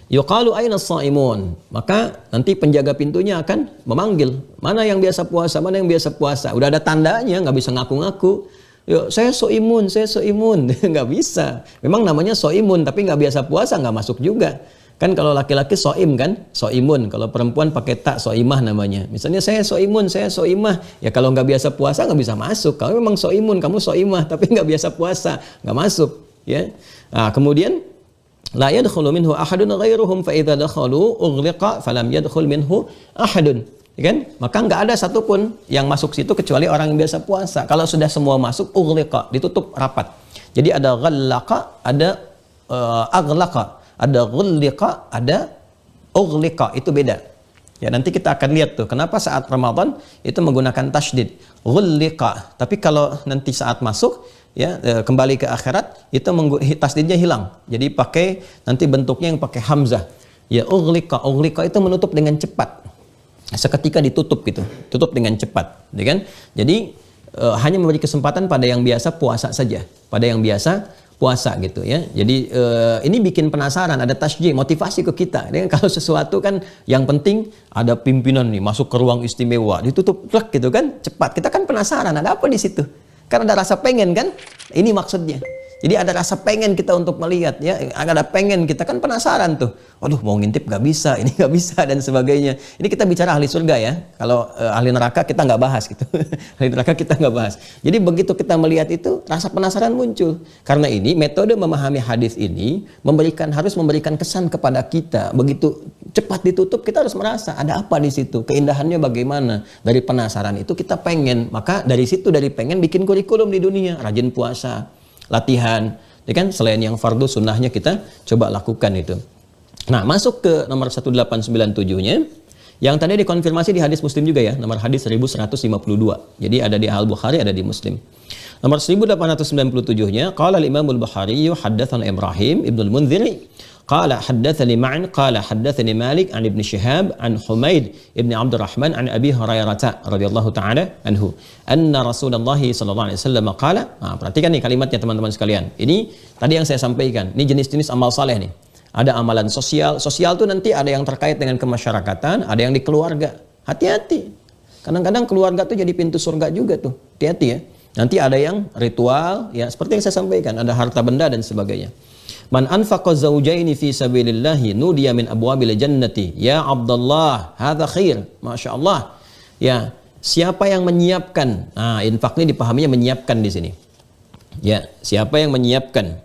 yuqalu aina shaimun, maka nanti penjaga pintunya akan memanggil, mana yang biasa puasa, mana yang biasa puasa. Udah ada tandanya, nggak bisa ngaku-ngaku. Yuk, saya soimun, nggak bisa. Memang namanya soimun, tapi nggak biasa puasa, nggak masuk juga. Kan kalau laki-laki soim kan, soimun. Kalau perempuan pakai tak, soimah namanya. Misalnya saya soimun, saya soimah. Ya kalau nggak biasa puasa nggak bisa masuk. Kalau memang soimun, kamu soimah, tapi nggak biasa puasa, nggak masuk. Ya. Nah, kemudian la yadkhulu minhu ahadun ghairuhum fa idza dakhalu ughliqa falam yadkhul minhu ahadun. Ya kan? Maka enggak ada satupun yang masuk situ kecuali orang yang biasa puasa. Kalau sudah semua masuk, ughliqa, ditutup rapat. Jadi ada ghallaqa, ada aghlaqa, ada ghulliqa, ada ughliqa, itu beda. Ya, nanti kita akan lihat tuh kenapa saat Ramadan itu menggunakan tasydid, ghulliqa. Tapi kalau nanti saat masuk ya kembali ke akhirat itu tasdidnya hilang, jadi pakai nanti bentuknya yang pakai hamzah. Ya, ughliqa itu menutup dengan cepat, seketika ditutup gitu, tutup dengan cepat, ya kan? Jadi hanya memberi kesempatan pada yang biasa puasa saja, pada yang biasa puasa gitu ya. Jadi ini bikin penasaran, ada tasjih, motivasi ke kita. Jadi, kalau sesuatu kan yang penting ada pimpinan nih masuk ke ruang istimewa, ditutup plek gitu kan, cepat. Kita kan penasaran ada apa di situ. Karena ada rasa pengen kan, ini maksudnya. Jadi ada rasa pengen kita untuk melihat ya, ada pengen kita kan penasaran tuh. Waduh, mau ngintip nggak bisa, ini nggak bisa dan sebagainya. Ini kita bicara ahli surga ya. Kalau ahli neraka kita nggak bahas gitu. Ahli neraka kita nggak bahas. Jadi begitu kita melihat itu, rasa penasaran muncul. Karena ini metode memahami hadis ini harus memberikan kesan kepada kita. Begitu cepat ditutup, kita harus merasa ada apa di situ, keindahannya bagaimana. Dari penasaran itu kita pengen. Maka dari situ, dari pengen bikin kurikulum di dunia, rajin puasa, latihan, ya kan? Selain yang fardu, sunnahnya kita coba lakukan itu. Nah, masuk ke nomor 1897-nya, yang tadi dikonfirmasi di hadis Muslim juga ya, nomor hadis 1152. Jadi ada di Al-Bukhari, ada di Muslim. Nomor 1897-nya, qala al-Imam al-Bukhari haddatsana Ibrahim ibn al-Munziri Qala haddatsani Ma'an qala haddatsani Malik an Ibnu Syihab an Humaid ibn Abdurrahman an Abi Hurairah radhiyallahu taala anhu anna Rasulullah sallallahu alaihi wasallam qala. Perhatikan nih kalimatnya teman-teman sekalian. Ini tadi yang saya sampaikan. Ini jenis-jenis amal saleh nih. Ada amalan sosial. Sosial tuh nanti ada yang terkait dengan kemasyarakatan, ada yang di keluarga. Hati-hati. Kadang-kadang keluarga tuh jadi pintu surga juga tuh. Hati-hati ya. Nanti ada yang ritual, ya seperti yang saya sampaikan, ada harta benda dan sebagainya. Man anfaqa zawjaini fi sabilillahi nudiya min abwabil jannati. Ya Abdullah, hadza khair. Masya Allah. Ya, siapa yang menyiapkan? Nah, infak ini dipahaminya menyiapkan di sini. Ya, siapa yang menyiapkan?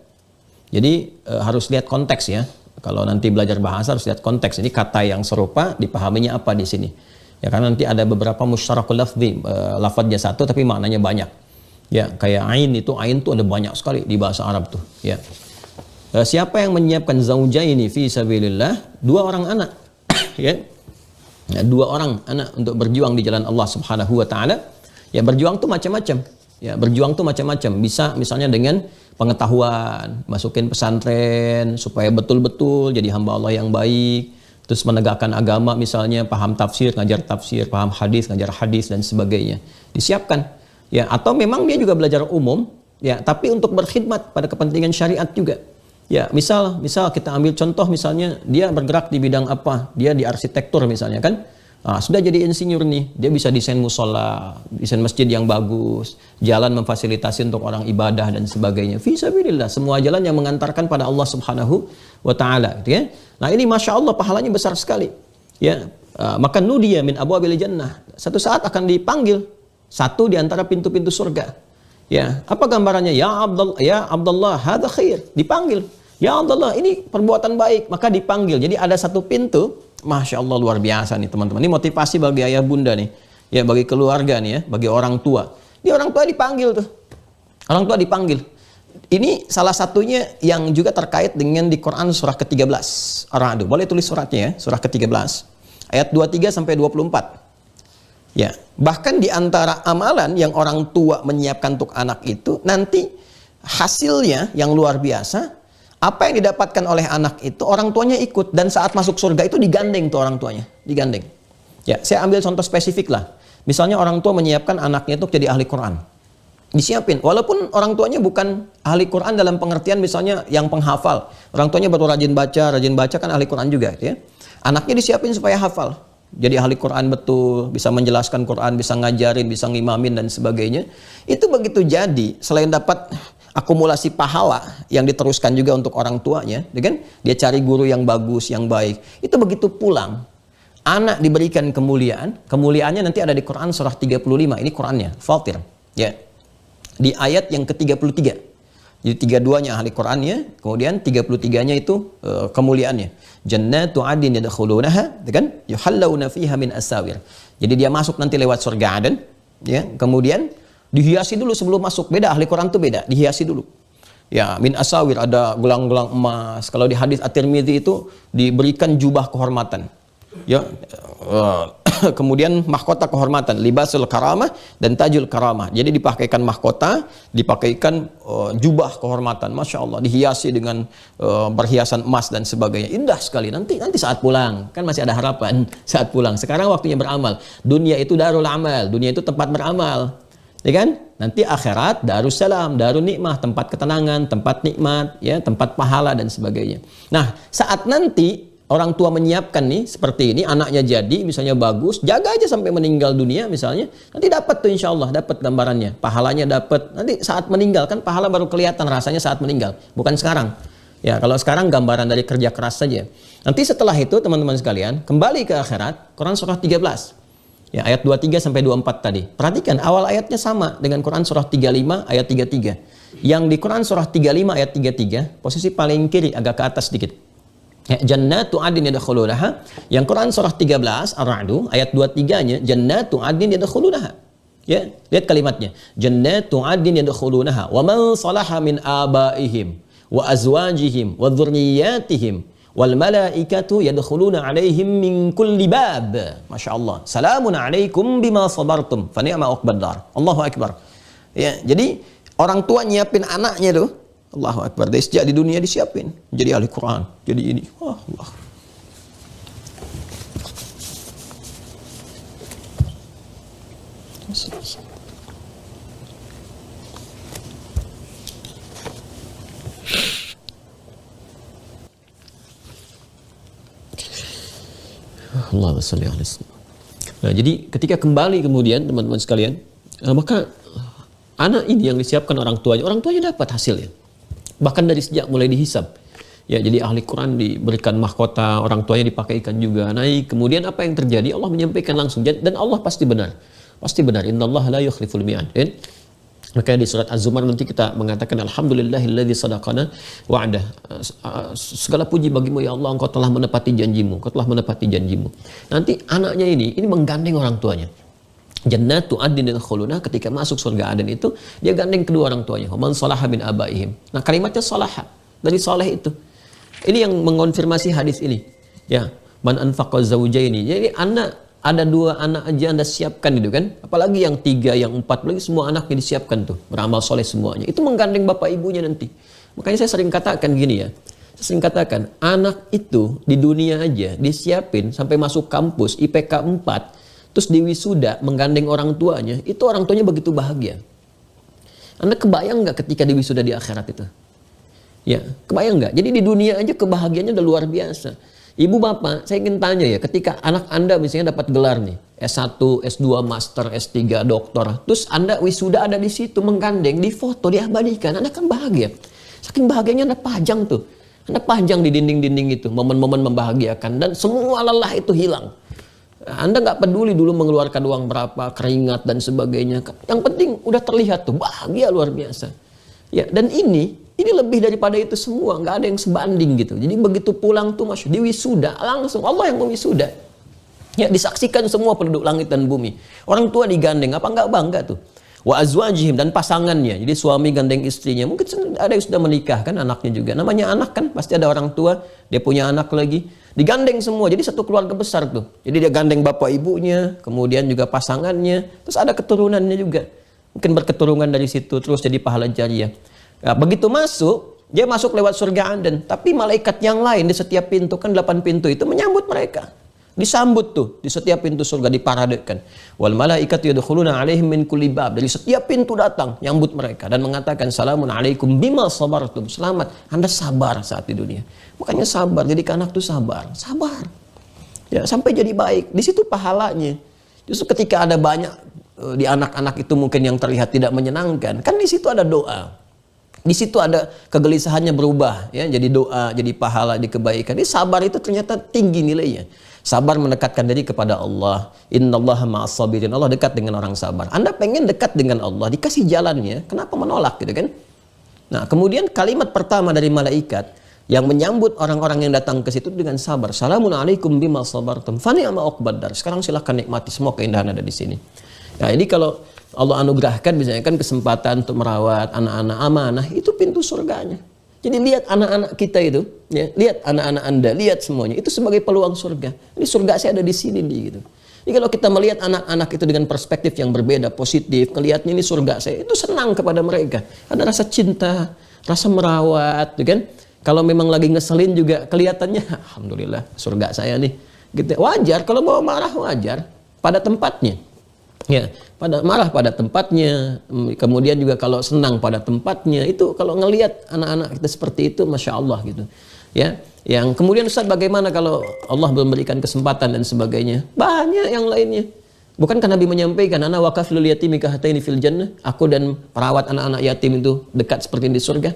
Jadi harus lihat konteks ya. Kalau nanti belajar bahasa harus lihat konteks. Ini kata yang serupa dipahaminya apa di sini. Ya, karena nanti ada beberapa musyarakul lafzi, lafadznya satu tapi maknanya banyak. Ya, kayak ain itu ada banyak sekali di bahasa Arab tuh. Ya. Siapa yang menyiapkan zaujaini fi sabilillah, 2 orang anak ya. 2 orang anak untuk berjuang di jalan Allah Subhanahu wa taala. Ya, berjuang tuh macam-macam. Ya, berjuang tuh macam-macam. Bisa misalnya dengan pengetahuan, masukin pesantren supaya betul-betul jadi hamba Allah yang baik, terus menegakkan agama misalnya, paham tafsir, ngajar tafsir, paham hadis, ngajar hadis dan sebagainya. Disiapkan. Ya, atau memang dia juga belajar umum, ya, tapi untuk berkhidmat pada kepentingan syariat juga. Ya, misal kita ambil contoh misalnya dia bergerak di bidang apa? Dia di arsitektur misalnya kan. Sudah jadi insinyur nih, dia bisa desain musola, desain masjid yang bagus, jalan memfasilitasi untuk orang ibadah dan sebagainya. Fisabilillah, semua jalan yang mengantarkan pada Allah Subhanahu wa taala, gitu ya. Nah, ini Masya Allah pahalanya besar sekali. Ya, maka nudiya min abwabil jannah. Satu saat akan dipanggil satu di antara pintu-pintu surga. Ya, apa gambarannya? Ya Abdullah, hadza khair. Dipanggil. Ya Abdullah, ini perbuatan baik, maka dipanggil. Jadi ada satu pintu. Masya Allah, luar biasa nih teman-teman. Ini motivasi bagi ayah bunda nih. Ya, bagi keluarga nih ya, bagi orang tua. Ini orang tua dipanggil tuh. Orang tua dipanggil. Ini salah satunya yang juga terkait dengan di Quran surah ke-13. Ar-Ra'd. Boleh tulis suratnya ya, surah ke-13. Ayat 23 sampai 24. Ya, bahkan di antara amalan yang orang tua menyiapkan untuk anak itu, nanti hasilnya yang luar biasa. Apa yang didapatkan oleh anak itu, orang tuanya ikut. Dan saat masuk surga itu digandeng tuh orang tuanya. Digandeng. Ya, saya ambil contoh spesifik lah. Misalnya orang tua menyiapkan anaknya itu jadi ahli Quran. Disiapin. Walaupun orang tuanya bukan ahli Quran dalam pengertian misalnya yang penghafal. Orang tuanya baru rajin baca kan ahli Quran juga. Ya. Anaknya disiapin supaya hafal. Jadi ahli Quran betul, bisa menjelaskan Quran, bisa ngajarin, bisa ngimamin dan sebagainya. Itu begitu jadi, selain dapat akumulasi pahala yang diteruskan juga untuk orang tuanya, kan? Dia cari guru yang bagus, yang baik. Itu begitu pulang, anak diberikan kemuliaan. Kemuliaannya nanti ada di Quran surah 35. Ini Qurannya, Fatir. Ya. Di ayat yang ke-33. Jadi 32-nya ahli Qurannya, kemudian 33-nya itu kemuliaannya. Jannatu 'adnin yadkhulunaha, kan? Yuhallawna fiha min asawir. Jadi dia masuk nanti lewat surga Aden, ya. Kemudian dihiasi dulu sebelum masuk. Beda, ahli Quran tuh beda, dihiasi dulu. Ya, min asawir, ada gelang-gelang emas. Kalau di hadis At-Tirmidzi itu diberikan jubah kehormatan. Ya, kemudian mahkota kehormatan, libasul karamah dan tajul karamah. Jadi dipakaikan mahkota, dipakaikan jubah kehormatan. Masya Allah, dihiasi dengan perhiasan emas dan sebagainya. Indah sekali. Nanti saat pulang, kan masih ada harapan saat pulang. Sekarang waktunya beramal. Dunia itu darul amal, dunia itu tempat beramal. Ya kan? Nanti akhirat darussalam, darun nikmah, tempat ketenangan, tempat nikmat, ya, tempat pahala dan sebagainya. Nah, saat nanti orang tua menyiapkan nih seperti ini, anaknya jadi misalnya bagus, jaga aja sampai meninggal dunia misalnya, nanti dapat tuh insya Allah, dapat gambarannya, pahalanya dapat. Nanti saat meninggal kan pahala baru kelihatan rasanya saat meninggal, bukan sekarang. Ya, kalau sekarang gambaran dari kerja keras saja. Nanti setelah itu teman-teman sekalian, kembali ke akhirat, Quran surah 13. Ya, ayat 23 sampai 24 tadi. Perhatikan awal ayatnya sama dengan Quran surah 35 ayat 33. Yang di Quran surah 35 ayat 33, posisi paling kiri agak ke atas sedikit. Ya, jannatu 'adnin yadkhulunaha. Yang Quran surah 13 Ar-Ra'd ayat 23-nya jannatu 'adnin yadkhulunaha. Ya, lihat kalimatnya. Jannatu 'adnin yadkhulunaha wa man salaha min abaihim wa azwajihim wa dzurriyyatihim wal malaikatu yadkhuluna 'alaihim min kulli bab. Masya Allah. Salamun 'alaikum bima sabartum fa ni'ma uqbad dar. Allahu akbar. Ya, jadi orang tua nyiapin anaknya tuh, Allahu Akbar. Dari sejak di dunia disiapin jadi ahli Quran, jadi ini. Wah, Allah. Allahumma shalli ala sayyidina. Nah, jadi ketika kembali kemudian teman-teman sekalian, maka anak ini yang disiapkan orang tuanya dapat hasilnya. Bahkan dari sejak mulai dihisab. Ya, jadi ahli Quran diberikan mahkota, orang tuanya dipakaikan juga naik. Kemudian apa yang terjadi? Allah menyampaikan langsung dan Allah pasti benar. Pasti benar. Innallaha la yukhliful mi'ad. Makanya di surat Az-Zumar nanti kita mengatakan alhamdulillahilladzi sadaqana wa'dah. Segala puji bagimu ya Allah, engkau telah menepati janjimu. Engkau telah menepati janjimu. Nanti anaknya ini menggandeng orang tuanya. Jannatu adnin khuluna, ketika masuk surga Aden itu dia gandeng kedua orang tuanya. Man salaha min abaihim. Nah, kalimatnya salaha, dari saleh itu. Ini yang mengonfirmasi hadis ini. Ya, man anfaqa zaujaini. Jadi ada 2 anak aja Anda siapkan itu kan, apalagi yang 3, yang 4, lagi semua anaknya disiapkan tuh, beramal soleh semuanya. Itu menggandeng bapak ibunya nanti. Makanya saya sering katakan gini ya, saya sering katakan anak itu di dunia aja disiapin sampai masuk kampus IPK 4, terus di wisuda menggandeng orang tuanya, itu orang tuanya begitu bahagia. Anda kebayang nggak ketika di wisuda di akhirat itu? Ya, kebayang nggak? Jadi di dunia aja kebahagiaannya udah luar biasa. Ibu bapak, saya ingin tanya ya, ketika anak Anda misalnya dapat gelar nih, S1, S2, Master, S3, Doktor, terus Anda wisuda ada di situ, menggandeng, difoto, diabadikan, Anda kan bahagia. Saking bahagianya Anda pajang tuh. Anda pajang di dinding-dinding itu, momen-momen membahagiakan, dan semua lelah itu hilang. Anda nggak peduli dulu mengeluarkan uang berapa, keringat dan sebagainya. Yang penting udah terlihat tuh, bahagia luar biasa. Ya, dan ini lebih daripada itu semua, nggak ada yang sebanding gitu. Jadi begitu pulang tuh Mas, di wisuda langsung Allah yang mewisuda. Ya, disaksikan semua penduduk langit dan bumi. Orang tua digandeng, apa nggak bangga tuh? Wa azwajihim, dan pasangannya. Jadi suami gandeng istrinya. Mungkin ada yang sudah menikah kan, anaknya juga. Namanya anak kan, pasti ada orang tua, dia punya anak lagi. Digandeng semua, jadi satu keluarga besar tuh. Jadi dia gandeng bapak ibunya, kemudian juga pasangannya, terus ada keturunannya juga. Mungkin berketurunan dari situ, terus jadi pahala jariah. Nah, begitu masuk, dia masuk lewat surga Aden. Tapi malaikat yang lain di setiap pintu, kan 8 pintu itu menyambut mereka. Disambut tuh, di setiap pintu surga diparadekan. Wal malaikatu yadkhuluna alaihim min kulli bab. Dari setiap pintu datang, nyambut mereka. Dan mengatakan, salamun alaikum bima sabartum. Selamat, Anda sabar saat di dunia. Makanya sabar, jadi anak tuh sabar. Sabar. Ya, sampai jadi baik. Di situ pahalanya. Justru ketika ada banyak di anak-anak itu mungkin yang terlihat tidak menyenangkan. Kan di situ ada doa. Di situ ada kegelisahannya berubah, ya, jadi doa, jadi pahala, di kebaikan. Ini sabar itu ternyata tinggi nilainya. Sabar mendekatkan diri kepada Allah. Innallaha ma'as sabirin. Allah dekat dengan orang sabar. Anda pengen dekat dengan Allah, dikasih jalannya, kenapa menolak gitu kan? Nah, kemudian kalimat pertama dari malaikat yang menyambut orang-orang yang datang ke situ dengan sabar. Salamun alaikum bima sabartum. Fa ni'ma uqbad dar. Sekarang silahkan nikmati semua keindahan ada di sini. Nah, ini kalau Allah anugerahkan misalnya kan kesempatan untuk merawat anak-anak amanah, itu pintu surganya. Jadi lihat anak-anak kita itu, ya, lihat anak-anak Anda, lihat semuanya, itu sebagai peluang surga. Ini surga saya ada di sini nih gitu. Jadi kalau kita melihat anak-anak itu dengan perspektif yang berbeda, positif, kelihatannya ini surga saya, itu senang kepada mereka. Ada rasa cinta, rasa merawat, gitu kan? Kalau memang lagi ngeselin juga kelihatannya, alhamdulillah surga saya nih. Gitu. Wajar kalau mau marah, wajar pada tempatnya. Ya, marah pada tempatnya, kemudian juga kalau senang pada tempatnya. Itu kalau ngelihat anak-anak kita seperti itu, masya Allah gitu. Ya, yang kemudian Ustaz, bagaimana kalau Allah memberikan kesempatan dan sebagainya? Banyak yang lainnya. Bukankah Nabi menyampaikan, ana waqaflul yatimi kahataini fil jannah? Aku dan perawat anak-anak yatim itu dekat seperti di surga.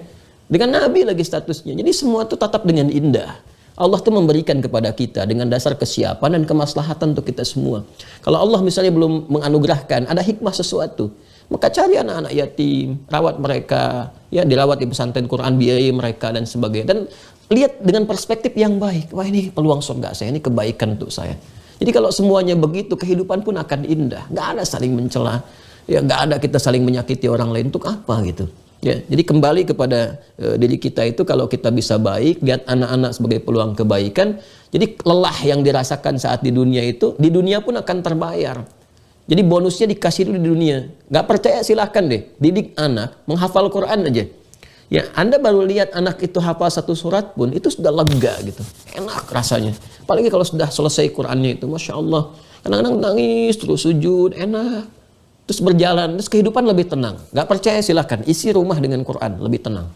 Dengan Nabi lagi statusnya. Jadi semua itu tetap dengan indah. Allah tuh memberikan kepada kita dengan dasar kesiapan dan kemaslahatan untuk kita semua. Kalau Allah misalnya belum menganugerahkan, ada hikmah sesuatu, maka cari anak-anak yatim, rawat mereka, ya, dirawat di pesantren Quran, biayai mereka dan sebagainya. Dan lihat dengan perspektif yang baik. Wah, ini peluang surga saya, ini kebaikan untuk saya. Jadi kalau semuanya begitu, kehidupan pun akan indah. Gak ada saling mencela, ya, gak ada kita saling menyakiti orang lain. Untuk apa gitu? Ya, jadi kembali kepada diri kita itu, kalau kita bisa baik, lihat anak-anak sebagai peluang kebaikan. Jadi lelah yang dirasakan saat di dunia itu, di dunia pun akan terbayar. Jadi bonusnya dikasih dulu di dunia. Gak percaya silahkan deh, didik anak menghafal Quran aja. Ya, Anda baru lihat anak itu hafal satu surat pun, itu sudah lega gitu. Enak rasanya. Apalagi kalau sudah selesai Qur'annya itu, Masya Allah. Kadang-kadang nangis, terus sujud, enak. Terus berjalan, terus kehidupan lebih tenang. Gak percaya silahkan, isi rumah dengan Qur'an, lebih tenang.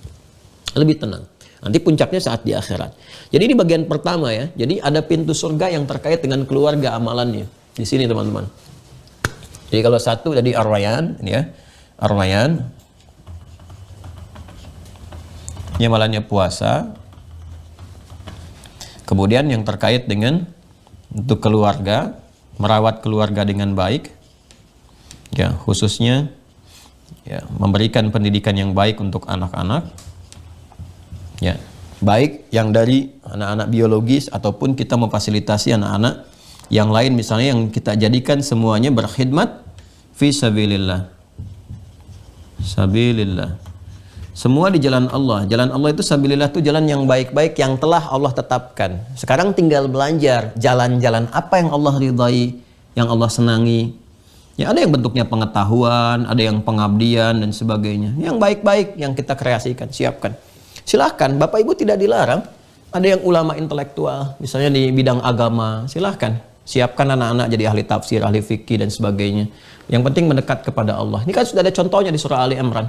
Lebih tenang. Nanti puncaknya saat di akhirat. Jadi ini bagian pertama ya. Jadi ada pintu surga yang terkait dengan keluarga amalannya. Di sini teman-teman. Jadi kalau satu tadi Ar-Rayyan, ini ya. Ar-Rayyan. Ini amalannya puasa. Kemudian yang terkait dengan untuk keluarga, merawat keluarga dengan baik. Ya, khususnya ya, memberikan pendidikan yang baik untuk anak-anak. Ya, baik yang dari anak-anak biologis ataupun kita memfasilitasi anak-anak yang lain misalnya yang kita jadikan semuanya berkhidmat fi sabilillah. Sabilillah. Semua di jalan Allah. Jalan Allah itu sabilillah itu jalan yang baik-baik yang telah Allah tetapkan. Sekarang tinggal belajar jalan-jalan apa yang Allah ridhai, yang Allah senangi. Ya, ada yang bentuknya pengetahuan, ada yang pengabdian dan sebagainya. Yang baik-baik yang kita kreasikan, siapkan. Silahkan, Bapak Ibu tidak dilarang. Ada yang ulama intelektual, misalnya di bidang agama, silahkan. Siapkan anak-anak jadi ahli tafsir, ahli fikih dan sebagainya. Yang penting mendekat kepada Allah. Ini kan sudah ada contohnya di surah Ali Imran.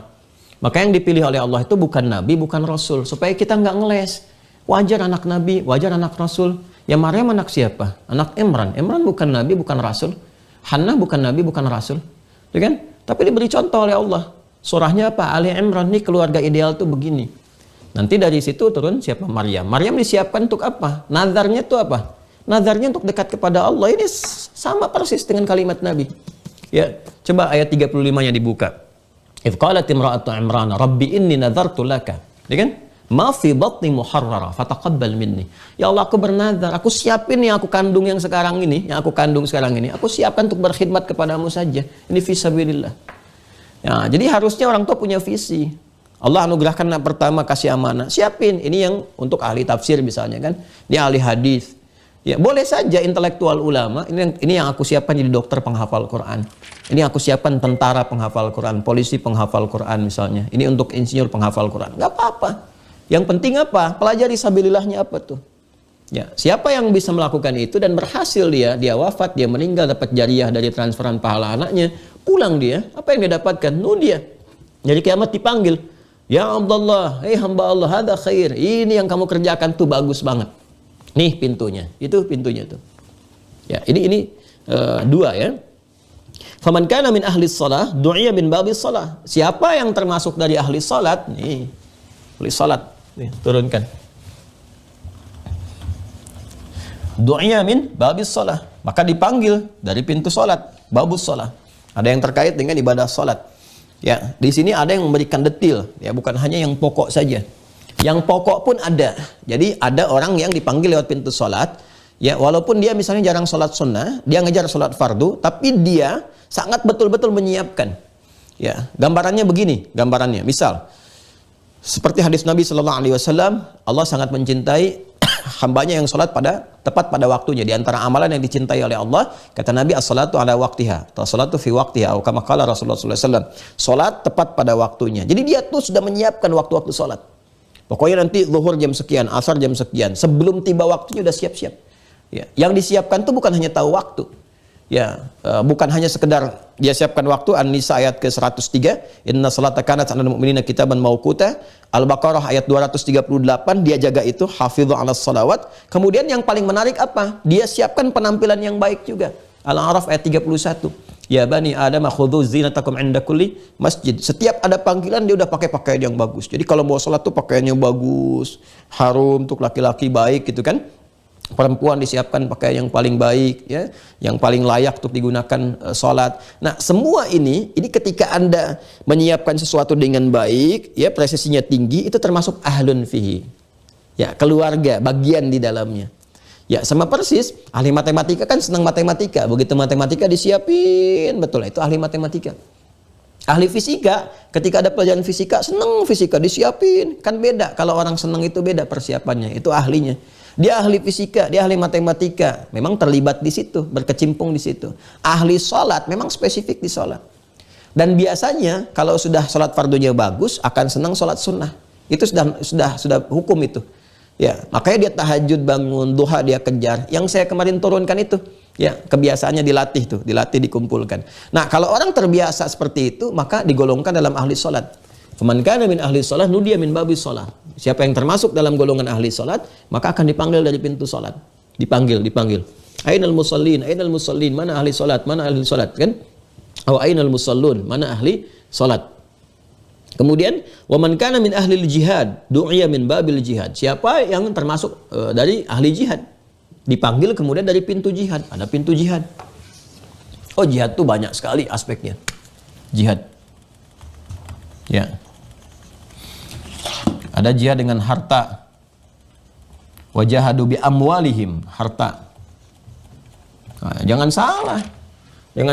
Maka yang dipilih oleh Allah itu bukan Nabi, bukan Rasul. Supaya kita nggak ngeles. Wajar anak Nabi, wajar anak Rasul. Ya Maryam anak siapa? Anak Imran. Imran bukan Nabi, bukan Rasul. Hannah bukan Nabi, bukan Rasul. Ya kan? Tapi diberi contoh oleh Allah. Surahnya apa? Ali Imran. Nih keluarga ideal tuh begini. Nanti dari situ turun siapa? Maryam. Maryam disiapkan untuk apa? Nazarnya itu apa? Nazarnya untuk dekat kepada Allah. Ini sama persis dengan kalimat Nabi. Ya, coba ayat 35-nya dibuka. Idh qalat imra'atu Imran, Rabbi inni nadhartu laka. Ya kan? Ma fi batni muharrara, fataqabbal minni. Ya Allah, aku bernazar, aku siapin yang aku kandung yang sekarang ini, aku siapkan untuk berkhidmat kepadamu saja. Ini fisabilillah. Ya, jadi harusnya orang tua punya visi. Allah anugerahkan anak pertama kasih amanah, siapin. Ini yang untuk ahli tafsir misalnya kan, dia ahli hadis. Ya, boleh saja intelektual ulama, ini yang aku siapkan jadi dokter penghafal Quran. Ini aku siapkan tentara penghafal Quran, polisi penghafal Quran misalnya. Ini untuk insinyur penghafal Quran. Nggak apa-apa. Yang penting apa? Pelajari sabilillahnya apa tuh. Ya, siapa yang bisa melakukan itu dan berhasil dia wafat, dia meninggal dapat jariah dari transferan pahala anaknya, pulang dia, apa yang dia dapatkan? Dia. Jadi kiamat dipanggil, ya Abdullah, hamba Allah, hadza khair. Ini yang kamu kerjakan tuh bagus banget. Nih pintunya, itu pintunya tuh. Ya, ini dua ya. Faman kana min ahli shalah, du'iya min babis shalah. Siapa yang termasuk dari ahli salat? Nih, ahli salat. Nih, turunkan. Du'iya min babis shalah. Maka dipanggil dari pintu salat, babus shalah. Ada yang terkait dengan ibadah salat. Ya, di sini ada yang memberikan detail, ya bukan hanya yang pokok saja. Yang pokok pun ada. Jadi ada orang yang dipanggil lewat pintu sholat. Ya, walaupun dia misalnya jarang sholat sunnah, dia ngejar sholat fardu, tapi dia sangat betul-betul menyiapkan. Ya, gambarannya begini, gambarannya. Misal, seperti hadis Nabi SAW, Allah sangat mencintai hambanya yang sholat tepat pada waktunya. Di antara amalan yang dicintai oleh Allah, kata Nabi, as-salatu ala waqtiha, atau salatu fi waqtiha, atau kama qala Rasulullah SAW. Sholat tepat pada waktunya. Jadi dia tuh sudah menyiapkan waktu-waktu sholat. Pokoknya nanti zuhur jam sekian, asar jam sekian. Sebelum tiba waktunya udah siap-siap. Ya, yang disiapkan itu bukan hanya tahu waktu. Ya, bukan hanya sekedar dia siapkan waktu. An-Nisa ayat ke-103, Inna salata kanat 'alal mu'minina kitaban mauquta. Al-Baqarah ayat 238, dia jaga itu, hafidhu 'alas salawat. Kemudian yang paling menarik apa? Dia siapkan penampilan yang baik juga. Al-A'raf ayat 31. Ya bani Adam khudhu zinatakum 'inda kulli masjid. Setiap ada panggilan dia udah pakai pakaian yang bagus. Jadi kalau mau sholat tuh pakaiannya bagus, harum untuk laki-laki baik gitu kan. Perempuan disiapkan pakaian yang paling baik ya, yang paling layak untuk digunakan sholat. Nah, semua ini ketika Anda menyiapkan sesuatu dengan baik, ya presisinya tinggi, itu termasuk ahlun fihi. Ya, keluarga, bagian di dalamnya. Ya, sama persis, ahli matematika kan senang matematika. Begitu matematika disiapin, betul, itu ahli matematika. Ahli fisika, ketika ada pelajaran fisika, senang fisika, disiapin. Kan beda, kalau orang senang itu beda persiapannya, itu ahlinya. Dia ahli fisika, dia ahli matematika, memang terlibat di situ, berkecimpung di situ. Ahli sholat, memang spesifik di sholat. Dan biasanya, kalau sudah sholat fardunya bagus, akan senang sholat sunnah. Itu sudah hukum itu. Ya, makanya dia tahajud bangun, duha dia kejar. Yang saya kemarin turunkan itu, ya, kebiasaannya dilatih dikumpulkan. Nah, kalau orang terbiasa seperti itu, maka digolongkan dalam ahli salat. Faman kana min ahli salat nudiya min babis salat. Siapa yang termasuk dalam golongan ahli salat, maka akan dipanggil dari pintu salat. Dipanggil. Ainal musallin, mana ahli salat, kan? Wa ainal musallun, mana ahli salat. Kemudian waman kana min ahli jihad du'iya min babil jihad. Siapa yang termasuk dari ahli jihad, dipanggil kemudian dari pintu jihad. Ada pintu jihad. Oh, jihad itu banyak sekali aspeknya. Jihad. Ya. Ada jihad dengan harta. Wajahadu bi amwalihim, harta. Nah, jangan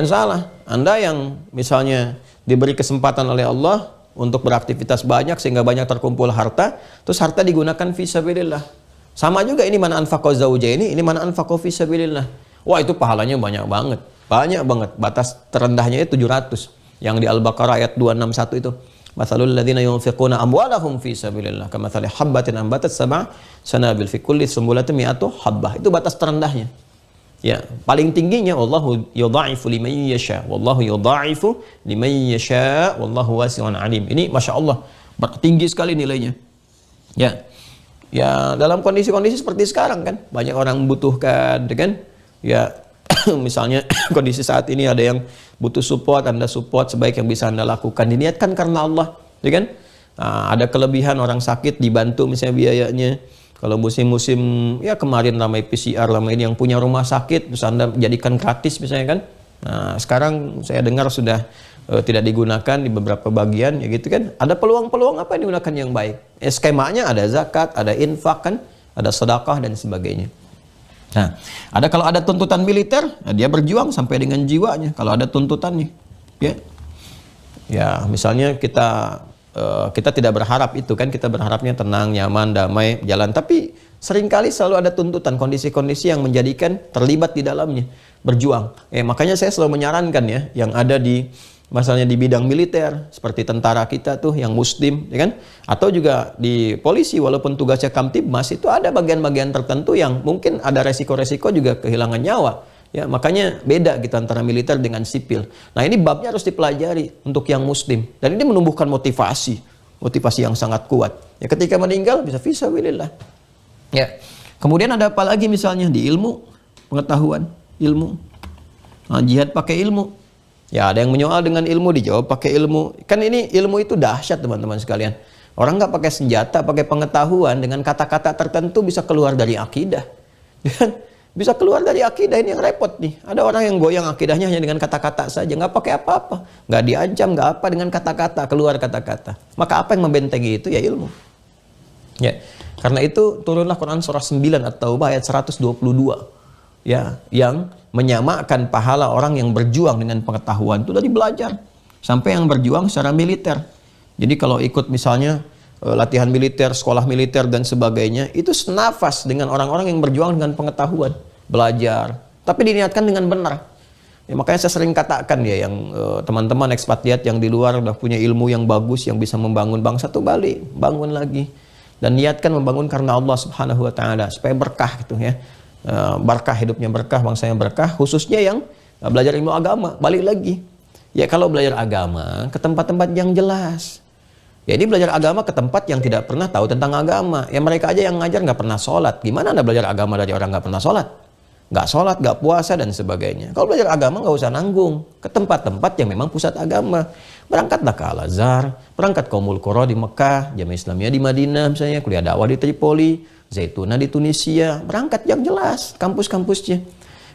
salah. Anda yang misalnya diberi kesempatan oleh Allah untuk beraktivitas banyak sehingga banyak terkumpul harta, terus harta digunakan fisabilillah. Sama juga ini mana anfaqo zaujaini, ini mana anfaqo fisabilillah. Wah, itu pahalanya banyak banget. Batas terendahnya itu 700. Yang di Al-Baqarah ayat 261 itu. Matsalul ladzina yunfiquna amwalahum fisabilillah kamatsali habbatin ambatat sab'a sanabil fi kulli sumbulatin mi'atu habbah. Itu batas terendahnya. Ya, paling tingginya wallahu yudha'ifu liman yasha. Wallahu yudha'ifu liman yasha. Wallahu wasi'un alim. Ini Masya Allah, tinggi sekali nilainya. Ya. Ya, dalam kondisi-kondisi seperti sekarang kan, banyak orang membutuhkan, kan? Ya, misalnya kondisi saat ini ada yang butuh support, Anda support sebaik yang bisa Anda lakukan. Diniatkan karena Allah, ya kan? Nah, ada kelebihan orang sakit dibantu misalnya biayanya. Kalau musim-musim ya kemarin ramai PCR, ramai ini yang punya rumah sakit, terus Anda jadikan gratis misalnya kan. Nah, sekarang saya dengar sudah tidak digunakan di beberapa bagian, ya gitu kan. Ada peluang-peluang apa yang digunakan yang baik. Skemanya ada zakat, ada infak kan, ada sedekah dan sebagainya. Nah, kalau ada tuntutan militer, dia berjuang sampai dengan jiwanya. Kalau ada tuntutannya, ya misalnya kita tidak berharap itu kan, kita berharapnya tenang, nyaman, damai, jalan. Tapi seringkali selalu ada tuntutan, kondisi-kondisi yang menjadikan terlibat di dalamnya, berjuang. Makanya saya selalu menyarankan ya, yang ada di misalnya di bidang militer, seperti tentara kita tuh yang muslim, ya kan? Atau juga di polisi, walaupun tugasnya Kamtibmas, itu ada bagian-bagian tertentu yang mungkin ada resiko-resiko juga kehilangan nyawa. Ya, makanya beda gitu antara militer dengan sipil. Nah, ini babnya harus dipelajari untuk yang muslim. Dan ini menumbuhkan motivasi yang sangat kuat. Ya, ketika meninggal bisa fisabilillah. Ya. Kemudian ada apa lagi misalnya di ilmu, pengetahuan, ilmu. Nah, jihad pakai ilmu. Ya, ada yang menyoal dengan ilmu, dijawab pakai ilmu. Kan ini ilmu itu dahsyat teman-teman sekalian. Orang nggak pakai senjata, pakai pengetahuan, dengan kata-kata tertentu bisa keluar dari akidah. Bisa keluar dari akidah, ini yang repot nih. Ada orang yang goyang akidahnya hanya dengan kata-kata saja, nggak pakai apa-apa, nggak diancam, nggak apa, dengan kata-kata, keluar kata-kata. Maka apa yang membentengi itu? Ya ilmu. Ya, karena itu turunlah Quran surah 9 At-Taubah ayat 122. Ya, yang menyamakan pahala orang yang berjuang dengan pengetahuan itu dari belajar sampai yang berjuang secara militer. Jadi kalau ikut misalnya latihan militer, sekolah militer dan sebagainya, itu senafas dengan orang-orang yang berjuang dengan pengetahuan, belajar, tapi diniatkan dengan benar. Ya, makanya saya sering katakan ya, yang teman-teman ekspatriat yang di luar udah punya ilmu yang bagus, yang bisa membangun bangsa tuh balik, bangun lagi dan niatkan membangun karena Allah Subhanahu wa taala supaya berkah gitu ya. Berkah, hidupnya berkah, bangsanya berkah, khususnya yang belajar ilmu agama, balik lagi. Ya, kalau belajar agama ke tempat-tempat yang jelas. Ya, ini belajar agama ke tempat yang tidak pernah tahu tentang agama. Ya, mereka aja yang ngajar nggak pernah sholat. Gimana Anda belajar agama dari orang nggak pernah sholat? Nggak sholat, nggak puasa, dan sebagainya. Kalau belajar agama nggak usah nanggung. Ke tempat-tempat yang memang pusat agama. Berangkatlah ke Al-Azhar, berangkat ke Ummul Qura di Mekah, Jamiah Islamiyah di Madinah misalnya, kuliah dakwah di Tripoli, Zaituna di Tunisia. Berangkat yang jelas, kampus-kampusnya.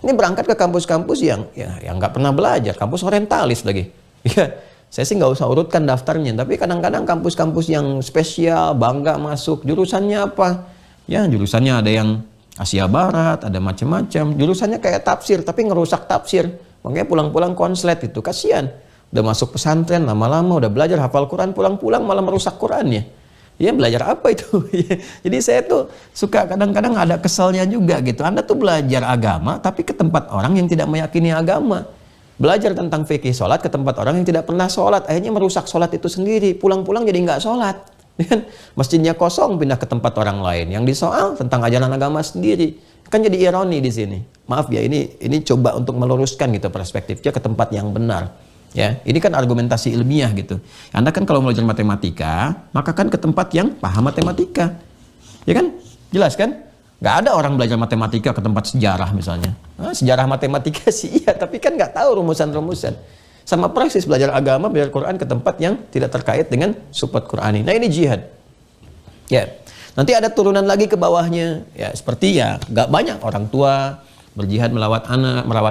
Ini berangkat ke kampus-kampus yang nggak pernah belajar, kampus orientalis lagi. Ya. Saya sih nggak usah urutkan daftarnya, tapi kadang-kadang kampus-kampus yang spesial, bangga masuk, jurusannya apa? Ya, jurusannya ada yang Asia Barat, ada macam-macam. Jurusannya kayak tafsir, tapi ngerusak tafsir. Makanya pulang-pulang konslet itu, kasihan. Udah masuk pesantren, lama-lama udah belajar hafal Quran, pulang-pulang malah merusak Qurannya. Ya, belajar apa itu? Jadi saya tuh suka kadang-kadang ada keselnya juga gitu. Anda tuh belajar agama, tapi ke tempat orang yang tidak meyakini agama. Belajar tentang fikih sholat ke tempat orang yang tidak pernah sholat, akhirnya merusak sholat itu sendiri. Pulang-pulang jadi nggak sholat, Kan masjidnya kosong pindah ke tempat orang lain. Yang disoal tentang ajaran agama sendiri. Kan jadi ironi di sini. Maaf ya, ini coba untuk meluruskan gitu perspektifnya ke tempat yang benar. Ya, ini kan argumentasi ilmiah gitu. Anda kan kalau belajar matematika, maka kan ke tempat yang paham matematika. Ya kan? Jelas kan? Nggak ada orang belajar matematika ke tempat sejarah misalnya. Nah, sejarah matematika sih iya, tapi kan nggak tahu rumusan-rumusan. Sama persis belajar agama, belajar Quran ke tempat yang tidak terkait dengan support Qurani. Nah ini jihad. Ya, nanti ada turunan lagi ke bawahnya. Ya seperti ya, nggak banyak orang tua berjihad merawat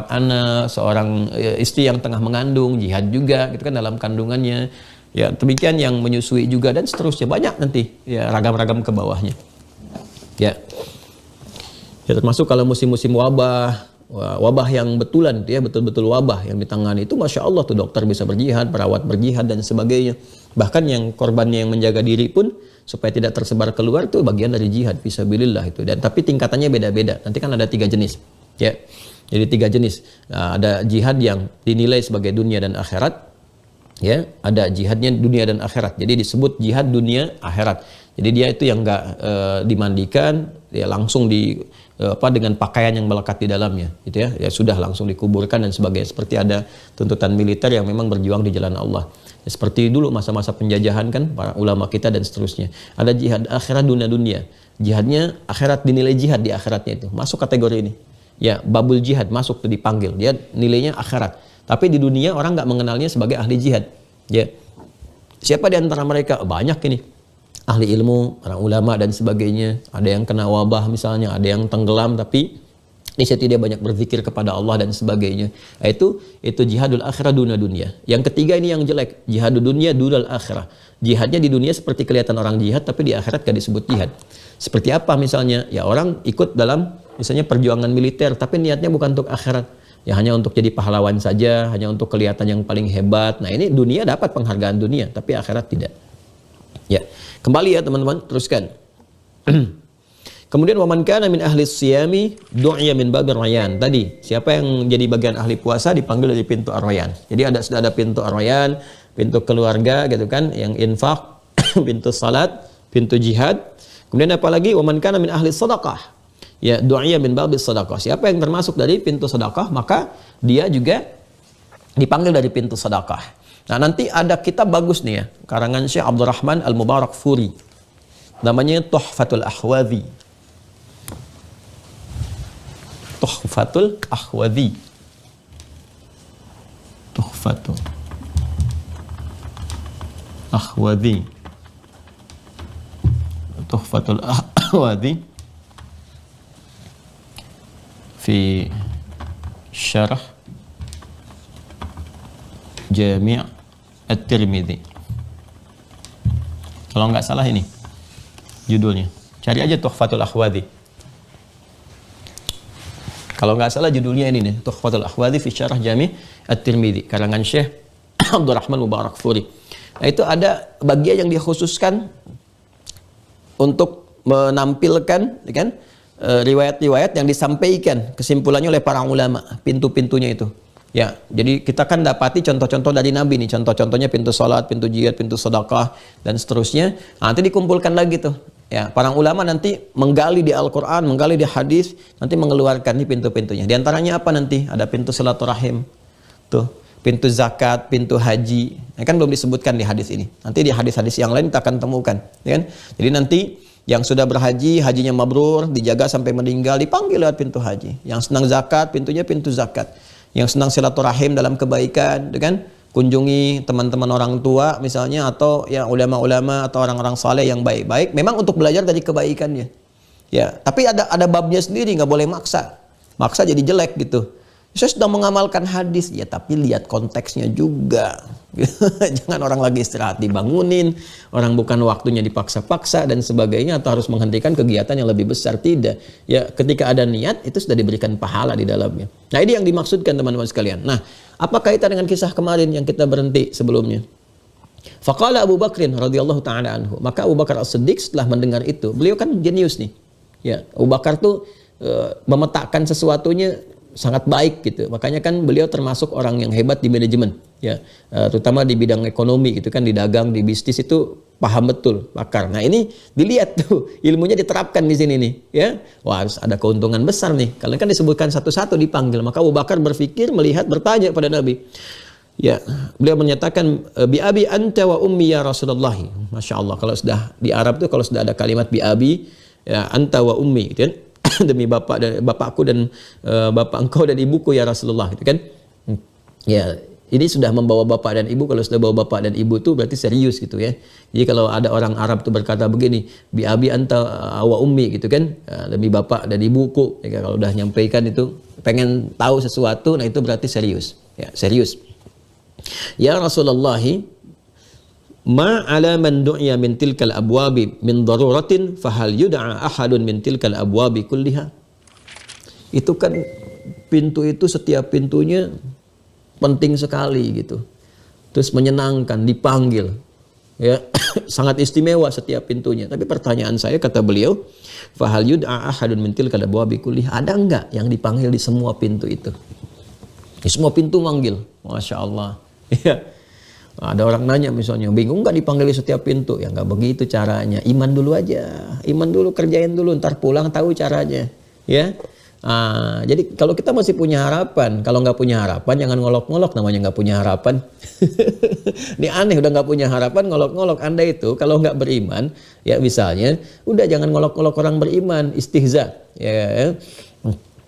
anak, seorang istri yang tengah mengandung, jihad juga, gitu kan dalam kandungannya. Ya demikian yang menyusui juga dan seterusnya banyak nanti. Ya ragam-ragam ke bawahnya. Ya. Ya termasuk kalau musim-musim wabah yang betulan, ya betul-betul wabah yang ditangani itu, masya Allah tuh dokter bisa berjihad, perawat berjihad dan sebagainya. Bahkan yang korbannya yang menjaga diri pun supaya tidak tersebar keluar itu bagian dari jihad fisabilillah itu. Dan tapi tingkatannya beda-beda. Nanti kan ada 3 jenis, ya. Jadi 3 jenis. Nah, ada jihad yang dinilai sebagai dunia dan akhirat, ya. Ada jihadnya dunia dan akhirat. Jadi disebut jihad dunia akhirat. Jadi dia itu yang enggak dimandikan, ya langsung dengan pakaian yang melekat di dalamnya, gitu ya. Ya sudah langsung dikuburkan dan sebagainya. Seperti ada tuntutan militer yang memang berjuang di jalan Allah. Ya, seperti dulu masa-masa penjajahan kan para ulama kita dan seterusnya. Ada jihad akhirat dunia. Jihadnya akhirat, dinilai jihad di akhiratnya itu. Masuk kategori ini. Ya, babul jihad masuk tuh dipanggil. Dia nilainya akhirat. Tapi di dunia orang nggak mengenalnya sebagai ahli jihad. Ya. Siapa di antara mereka? Banyak ini. Ahli ilmu, para ulama dan sebagainya. Ada yang kena wabah misalnya, ada yang tenggelam tapi di situ dia banyak berzikir kepada Allah dan sebagainya. Nah, itu jihadul akhirah dunia. Yang ketiga ini yang jelek, jihadul dunia dunal akhirah. Jihadnya di dunia seperti kelihatan orang jihad tapi di akhirat gak disebut jihad. Seperti apa misalnya? Ya orang ikut dalam misalnya perjuangan militer tapi niatnya bukan untuk akhirat. Ya hanya untuk jadi pahlawan saja, hanya untuk kelihatan yang paling hebat. Nah, ini dunia dapat penghargaan dunia tapi akhirat tidak. Ya. Kembali ya teman-teman, teruskan. Kemudian waman kana min ahli siyami du'iya min babir rayyan. Tadi, siapa yang jadi bagian ahli puasa dipanggil dari pintu ar-rayyan. Jadi sudah ada pintu ar-rayyan, pintu keluarga gitu kan, yang infak, pintu salat, pintu jihad. Kemudian apa lagi? Waman kana min ahli sedekah. Ya, du'iya min babis sedekah. Siapa yang termasuk dari pintu sedekah, maka dia juga dipanggil dari pintu sedekah. Nah nanti ada kitab bagus nih ya, karangan Syekh Abdurrahman Al-Mubarakfuri, namanya Tuhfatul Ahwadhi. Tuhfatul Ahwadhi. Tuhfatul Ahwadhi. Tuhfatul Ahwadhi fi syarah Jami' At-Tirmidzi. Kalau nggak salah ini judulnya. Cari aja Tuhfatul Ahwadhi. Kalau nggak salah judulnya ini nih, Tuhfatul Ahwadhi fi Syarah Jami' At-Tirmidzi, karangan Syekh Abdurrahman Mubarakfuri. Nah, itu ada bagian yang dikhususkan untuk menampilkan kan riwayat-riwayat yang disampaikan kesimpulannya oleh para ulama, pintu-pintunya itu. Ya, jadi kita kan dapati contoh-contoh dari Nabi nih, contoh-contohnya pintu salat, pintu jihad, pintu sedekah dan seterusnya. Nah, nanti dikumpulkan lagi tuh. Ya, para ulama nanti menggali di Al-Qur'an, menggali di hadis, nanti mengeluarkan nih pintu-pintunya. Di antaranya apa nanti? Ada pintu silaturahim. Tuh, pintu zakat, pintu haji. Nah, kan belum disebutkan di hadis ini. Nanti di hadis-hadis yang lain kita akan temukan, ya kan? Jadi nanti yang sudah berhaji, hajinya mabrur, dijaga sampai meninggal, dipanggil lewat pintu haji. Yang senang zakat, pintunya pintu zakat. Yang senang silaturahim dalam kebaikan, kan? Kunjungi teman-teman orang tua misalnya, atau ya ulama-ulama atau orang-orang saleh yang baik-baik, memang untuk belajar dari kebaikannya. Ya, tapi ada babnya sendiri, nggak boleh maksa. Maksa jadi jelek gitu. Saya sudah mengamalkan hadis, ya tapi lihat konteksnya juga. Jangan orang lagi istirahat dibangunin, orang bukan waktunya dipaksa-paksa dan sebagainya, atau harus menghentikan kegiatan yang lebih besar. Tidak. Ya, ketika ada niat itu sudah diberikan pahala di dalamnya. Nah, ini yang dimaksudkan teman-teman sekalian. Nah, apa kaitan dengan kisah kemarin yang kita berhenti sebelumnya? Faqala Abu Bakrin radhiyallahu taala anhu. Maka Abu Bakar As-Siddiq setelah mendengar itu, beliau kan jenius nih. Ya, Abu Bakar tuh memetakan sesuatunya sangat baik gitu. Makanya kan beliau termasuk orang yang hebat di manajemen, ya, terutama di bidang ekonomi gitu kan, di dagang, di bisnis itu paham betul, pakar. Nah ini dilihat tuh ilmunya diterapkan di sini nih, ya. Wah harus ada keuntungan besar nih. Kalian kan disebutkan satu-satu dipanggil, maka Abu Bakar berpikir, melihat, bertanya pada Nabi. Ya, beliau menyatakan bi abi anta wa ummi ya Rasulullah. Masya Allah, kalau sudah di Arab tuh kalau sudah ada kalimat bi abi ya anta wa ummi, gitu kan? Demi bapak dan bapakku dan bapak engkau dan ibuku ya Rasulullah, gitu kan? Ya. Ini sudah membawa bapak dan ibu. Kalau sudah bawa bapak dan ibu itu berarti serius gitu ya. Jadi kalau ada orang Arab tuh berkata begini, bi abi anta wa ummi gitu kan, demi bapak dan ibuku. Ya, kalau udah nyampaikan itu pengen tahu sesuatu, nah itu berarti serius. Ya, serius. Ya Rasulullah, ma ala man du'iya min tilkal abwabi min daruratin fahal yud'a ahadun min tilkal abwabi kulliha. Itu kan pintu itu, setiap pintunya penting sekali gitu. Terus menyenangkan, dipanggil. Ya, sangat istimewa setiap pintunya. Tapi pertanyaan saya, kata beliau, fahal yud'a ahadun min tilkal abwabi kulliha. Ada enggak yang dipanggil di semua pintu itu? Di semua pintu manggil. Masya Allah. Ya. Ada orang nanya misalnya, bingung nggak dipanggil di setiap pintu? Ya nggak begitu caranya. Iman dulu aja. Iman dulu, kerjain dulu. Ntar pulang tahu caranya. Ya. Jadi kalau kita masih punya harapan, kalau nggak punya harapan jangan ngolok-ngolok, namanya nggak punya harapan. Ini aneh, udah nggak punya harapan ngolok-ngolok. Anda itu kalau nggak beriman, ya misalnya, udah jangan ngolok-ngolok orang beriman, istihza. Ya.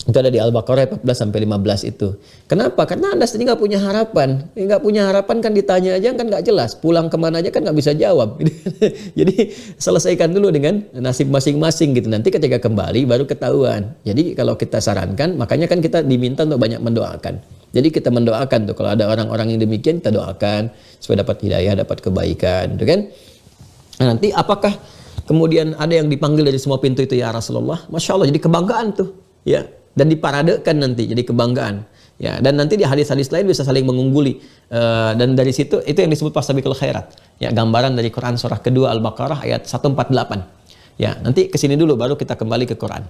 Itu ada di Al-Baqarah 14-15 itu. Kenapa? Karena Anda sendiri nggak punya harapan. Nggak punya harapan kan ditanya aja kan nggak jelas. Pulang kemana aja kan nggak bisa jawab. Jadi selesaikan dulu dengan nasib masing-masing gitu. Nanti ketika kembali baru ketahuan. Jadi kalau kita sarankan, makanya kan kita diminta untuk banyak mendoakan. Jadi kita mendoakan tuh kalau ada orang-orang yang demikian, kita doakan supaya dapat hidayah, dapat kebaikan, gitu kan? Nah, nanti apakah kemudian ada yang dipanggil dari semua pintu itu ya Rasulullah? Masya Allah, jadi kebanggaan tuh, ya. Dan diparadekan nanti jadi kebanggaan, ya. Dan nanti di hadis-hadis lain bisa saling mengungguli, dan dari situ itu yang disebut fastabiqul khairat, ya, gambaran dari Quran surah kedua Al-Baqarah ayat 148. Ya, nanti kesini dulu baru kita kembali ke Quran.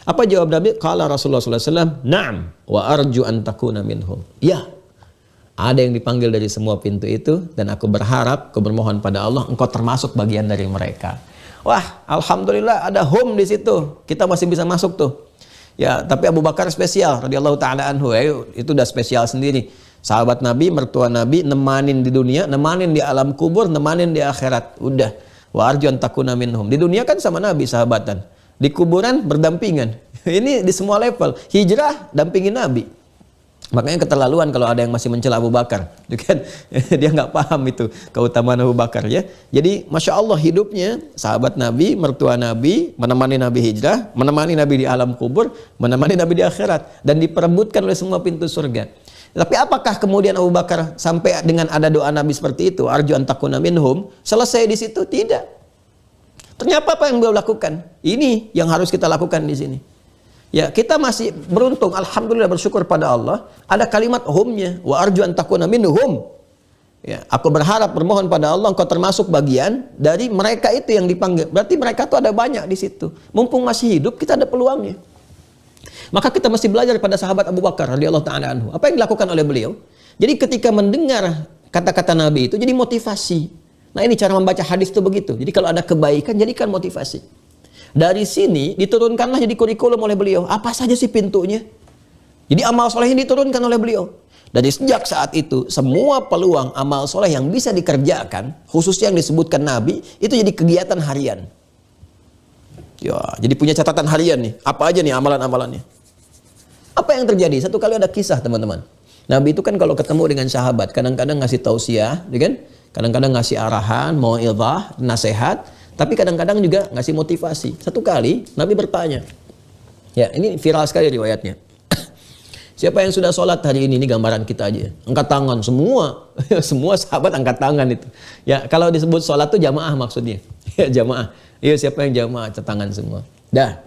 Apa jawab Nabi? Qala Rasulullah SAW, na'am wa arju an takuna minhum. Ya, ada yang dipanggil dari semua pintu itu, dan aku berharap, aku bermohon pada Allah, engkau termasuk bagian dari mereka. Wah, alhamdulillah ada home di situ, kita masih bisa masuk tuh. Ya, tapi Abu Bakar spesial radhiyallahu taala anhu, itu udah spesial sendiri. Sahabat Nabi, mertua Nabi, nemanin di dunia, nemanin di alam kubur, nemanin di akhirat. Udah. Wa arjuan takuna minhum. Di dunia kan sama Nabi sahabatan. Di kuburan berdampingan. Ini di semua level. Hijrah dampingin Nabi. Makanya keterlaluan kalau ada yang masih mencela Abu Bakar, kan? Dia nggak paham itu keutamaan Abu Bakar, ya. Jadi Masya Allah hidupnya sahabat Nabi, mertua Nabi, menemani Nabi hijrah, menemani Nabi di alam kubur, menemani Nabi di akhirat, dan diperebutkan oleh semua pintu surga. Tapi apakah kemudian Abu Bakar sampai dengan ada doa Nabi seperti itu, arju an takuna minhum, selesai di situ? Tidak. Ternyata apa yang beliau lakukan? Ini yang harus kita lakukan di sini. Ya, kita masih beruntung, alhamdulillah, bersyukur pada Allah. Ada kalimat hum-nya, wa arju an takuna minhum. Ya, aku berharap, bermohon pada Allah, engkau termasuk bagian dari mereka itu yang dipanggil. Berarti mereka itu ada banyak di situ. Mumpung masih hidup, kita ada peluangnya. Maka kita mesti belajar pada sahabat Abu Bakar radhiyallahu taala anhu. Apa yang dilakukan oleh beliau? Jadi ketika mendengar kata-kata Nabi itu jadi motivasi. Nah, ini cara membaca hadis itu begitu. Jadi kalau ada kebaikan, jadikan motivasi. Dari sini diturunkanlah jadi kurikulum oleh beliau. Apa saja sih pintunya? Jadi amal soleh yang diturunkan oleh beliau. Dari sejak saat itu, semua peluang amal soleh yang bisa dikerjakan, khususnya yang disebutkan Nabi, itu jadi kegiatan harian. Ya, jadi punya catatan harian nih. Apa aja nih amalan-amalannya? Apa yang terjadi? Satu kali ada kisah, teman-teman. Nabi itu kan kalau ketemu dengan sahabat, kadang-kadang ngasih tausiah, kan? Kadang-kadang ngasih arahan, mau'izah, nasihat. Tapi kadang-kadang juga ngasih motivasi. Satu kali Nabi bertanya. Ya, ini viral sekali riwayatnya. Siapa yang sudah sholat hari ini? Ini gambaran kita aja. Angkat tangan semua. Semua sahabat angkat tangan itu. Ya, kalau disebut sholat itu jamaah maksudnya. Ya, jamaah. Iya, siapa yang jamaah? Angkat tangan semua. Dah.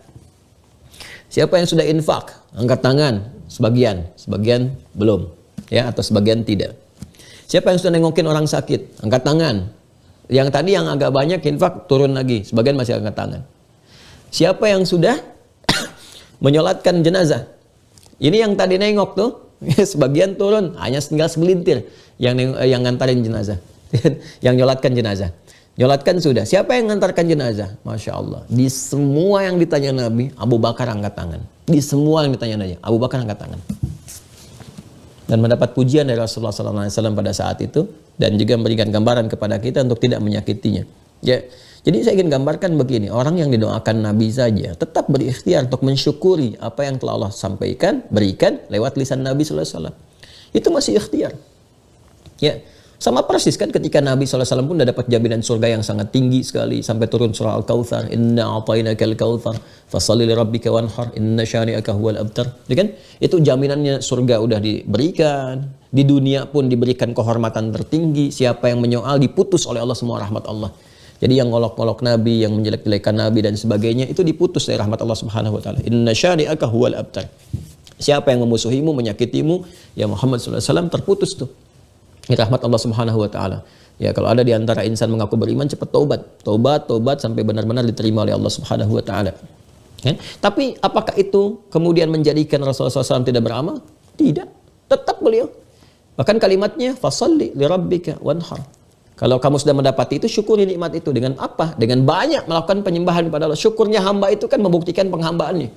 Siapa yang sudah infak? Angkat tangan. Sebagian belum. Ya, atau sebagian tidak. Siapa yang sudah nengokin orang sakit? Angkat tangan. Yang tadi yang agak banyak infak turun lagi, sebagian masih angkat tangan. Siapa yang sudah menyolatkan jenazah? Ini yang tadi nengok tuh, sebagian turun, hanya tinggal segelintir yang ngantarin jenazah, yang nyolatkan jenazah. Nyolatkan sudah. Siapa yang mengantarkan jenazah? Masya Allah. Di semua yang ditanya Nabi, Abu Bakar angkat tangan. Di semua yang ditanya Nabi, Abu Bakar angkat tangan. Dan mendapat pujian dari Rasulullah SAW pada saat itu. Dan juga memberikan gambaran kepada kita untuk tidak menyakitinya. Ya. Jadi saya ingin gambarkan begini. Orang yang didoakan Nabi saja tetap berikhtiar untuk mensyukuri apa yang telah Allah sampaikan, berikan lewat lisan Nabi SAW. Itu masih ikhtiar. Ya. Sama persis kan ketika Nabi SAW pun sudah dapat jaminan surga yang sangat tinggi sekali. Sampai turun surah Al-Kawthar. Inna a'tainaka al-Kawthar. Fasalli li rabbika wanhar. Inna syani'aka huwal abtar. Ya kan? Itu jaminannya surga udah diberikan. Di dunia pun diberikan kehormatan tertinggi. Siapa yang menyoal diputus oleh Allah semua rahmat Allah. Jadi yang ngolok-ngolok Nabi, yang menjelek-jelekan Nabi dan sebagainya. Itu diputus dari rahmat Allah Subhanahu Wa Ta'ala. Inna syani'aka huwal abtar. Siapa yang memusuhimu, menyakitimu. Ya Muhammad SAW terputus tuh. Rahmat Allah Subhanahu Wa Ta'ala. Ya, kalau ada di antara insan mengaku beriman, cepat tobat sampai benar-benar diterima oleh Allah Subhanahu Wa Ta'ala. Ya? Tapi apakah itu kemudian menjadikan Rasulullah SAW tidak beramal? Tidak. Tetap beliau. Bahkan kalimatnya fasalli li rabbika wanhar. Kalau kamu sudah mendapati itu, syukuri nikmat itu dengan apa? Dengan banyak melakukan penyembahan kepada Allah. Syukurnya hamba itu kan membuktikan penghambaannya.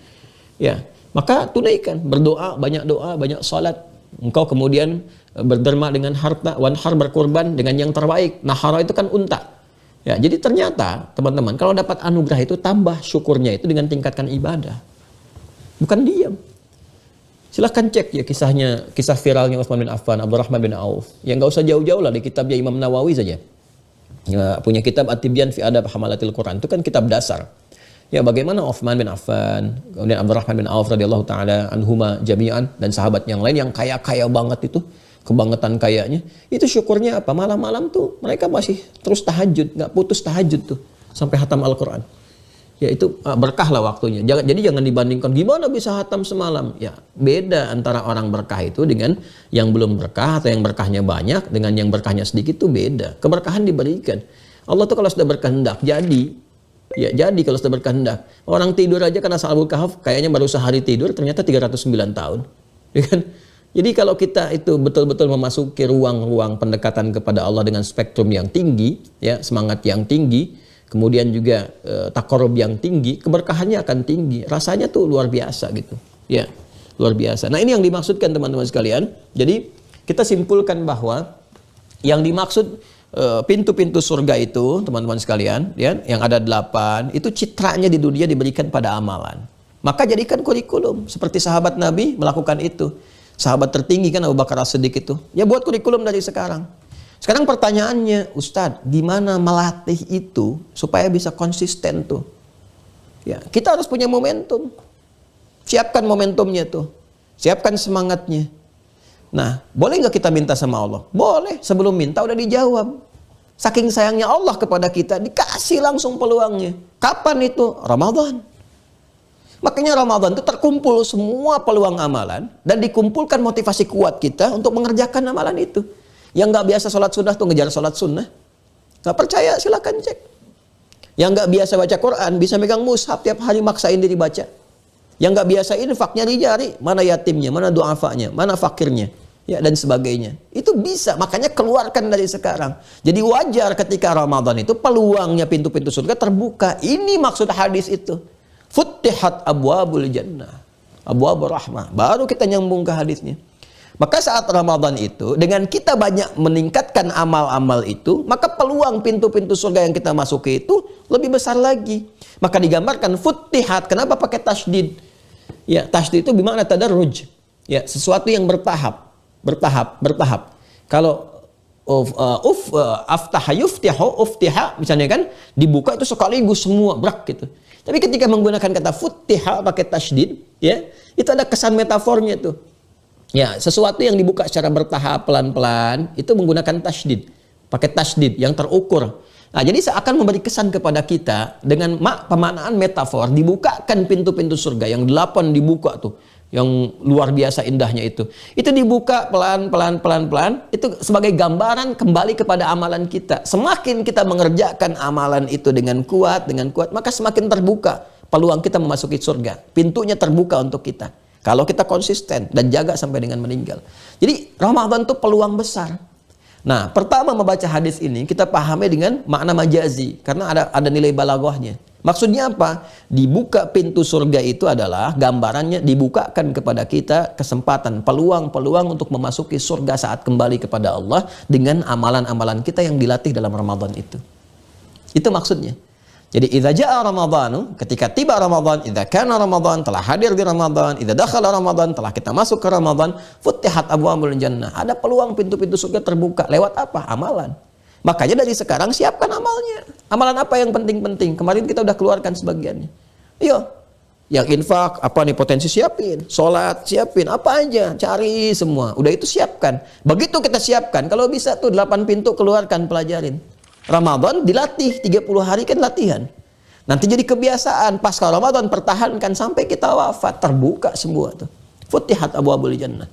Ya, maka tunaikan, berdoa, banyak salat. Engkau kemudian berderma dengan harta, wanhar berkorban dengan yang terbaik. Nahara itu kan unta. Ya, jadi ternyata teman-teman kalau dapat anugerah itu tambah syukurnya itu dengan tingkatkan ibadah. Bukan diam. Silahkan cek ya kisah viralnya Utsman bin Affan, Abdurrahman bin Auf. Ya nggak usah jauh-jauh lah di kitabnya Imam Nawawi saja. Ya, punya kitab At-Tibyan fi Adab Hamalatil Quran itu kan kitab dasar. Ya bagaimana Utsman bin Affan, kemudian Abdurrahman bin Auf radhiyallahu taala anhuma jami'an dan sahabat yang lain yang kaya-kaya banget itu, kebangetan kayanya, itu syukurnya apa? Malam-malam tuh mereka masih terus tahajud, nggak putus tahajud tuh sampai hatam Al-Qur'an. Ya itu berkah lah waktunya. Jadi jangan dibandingkan gimana bisa hatam semalam. Ya beda antara orang berkah itu dengan yang belum berkah atau yang berkahnya banyak dengan yang berkahnya sedikit itu beda. Keberkahan diberikan. Allah tuh kalau sudah berkehendak jadi. Ya jadi kalau sudah berkehendak. Orang tidur aja karena Ashabul Kahf kayaknya baru sehari tidur ternyata 309 tahun. Ya kan? Jadi kalau kita itu betul-betul memasuki ruang-ruang pendekatan kepada Allah dengan spektrum yang tinggi, ya semangat yang tinggi, kemudian juga takarub yang tinggi, keberkahannya akan tinggi. Rasanya tuh luar biasa gitu. Ya, luar biasa. Nah, ini yang dimaksudkan teman-teman sekalian. Jadi kita simpulkan bahwa yang dimaksud pintu-pintu surga itu, teman-teman sekalian, ya, yang ada 8, itu citranya di dunia diberikan pada amalan. Maka jadikan kurikulum. Seperti sahabat Nabi melakukan itu. Sahabat tertinggi kan Abu Bakar As-Siddiq itu. Ya buat kurikulum dari sekarang. Sekarang pertanyaannya, Ustadz, gimana melatih itu supaya bisa konsisten tuh? Ya, kita harus punya momentum. Siapkan momentumnya tuh. Siapkan semangatnya. Nah, boleh nggak kita minta sama Allah? Boleh. Sebelum minta udah dijawab. Saking sayangnya Allah kepada kita, dikasih langsung peluangnya. Kapan itu? Ramadan. Makanya Ramadan itu terkumpul semua peluang amalan dan dikumpulkan motivasi kuat kita untuk mengerjakan amalan itu. Yang nggak biasa sholat sunnah tuh ngejar sholat sunnah. Nggak percaya silakan cek. Yang nggak biasa baca Quran bisa megang mushaf tiap hari maksain diri baca. Yang nggak biasa infak nyari-nyari mana yatimnya, mana du'afanya, mana fakirnya, ya dan sebagainya. Itu bisa, makanya keluarkan dari sekarang. Jadi wajar ketika Ramadan itu peluangnya pintu-pintu surga terbuka. Ini maksud hadis itu. Futtihat abwabul jannah, abwabur rahmah. Baru kita nyambung ke hadisnya. Maka saat Ramadan itu, dengan kita banyak meningkatkan amal-amal itu, maka peluang pintu-pintu surga yang kita masuki itu lebih besar lagi. Maka digambarkan futtihat. Kenapa pakai tasydid? Ya, tasydid itu bermakna tadarruj. Ya, sesuatu yang bertahap. Kalau aftaha yuftihu, uftiha misalnya kan, dibuka itu sekaligus semua brak gitu. Tapi ketika menggunakan kata futtiha pakai tasydid, ya, itu ada kesan metafornya tuh. Ya, sesuatu yang dibuka secara bertahap pelan-pelan itu menggunakan tasydid. Pakai tasydid yang terukur. Nah, jadi seakan memberi kesan kepada kita dengan pemaknaan metafor, dibukakan pintu-pintu surga yang 8 dibuka tuh, yang luar biasa indahnya itu. Itu dibuka pelan-pelan, itu sebagai gambaran kembali kepada amalan kita. Semakin kita mengerjakan amalan itu dengan kuat, maka semakin terbuka peluang kita memasuki surga. Pintunya terbuka untuk kita. Kalau kita konsisten dan jaga sampai dengan meninggal. Jadi Ramadan itu peluang besar. Nah, pertama membaca hadis ini kita pahami dengan makna majazi karena ada nilai balaghahnya. Maksudnya apa? Dibuka pintu surga itu adalah gambarannya dibukakan kepada kita kesempatan, peluang-peluang untuk memasuki surga saat kembali kepada Allah dengan amalan-amalan kita yang dilatih dalam Ramadan itu. Itu maksudnya. Jadi idza jaa Ramadhanu, ketika tiba Ramadan, idza kana Ramadan, telah hadir di Ramadan, idza dakhala Ramadan, telah kita masuk ke Ramadan, futihat abwaabul jannah. Ada peluang pintu-pintu surga terbuka lewat apa? Amalan. Makanya dari sekarang siapkan amalnya. Amalan apa yang penting-penting? Kemarin kita udah keluarkan sebagiannya. Iya. Yang infak, apa nih potensi siapin. Sholat siapin, apa aja. Cari semua. Udah itu siapkan. Begitu kita siapkan, kalau bisa tuh 8 pintu keluarkan, pelajarin. Ramadan dilatih, 30 hari kan latihan. Nanti jadi kebiasaan, pasca Ramadan pertahankan sampai kita wafat. Terbuka semua tuh. Futihat abwaabul jannah.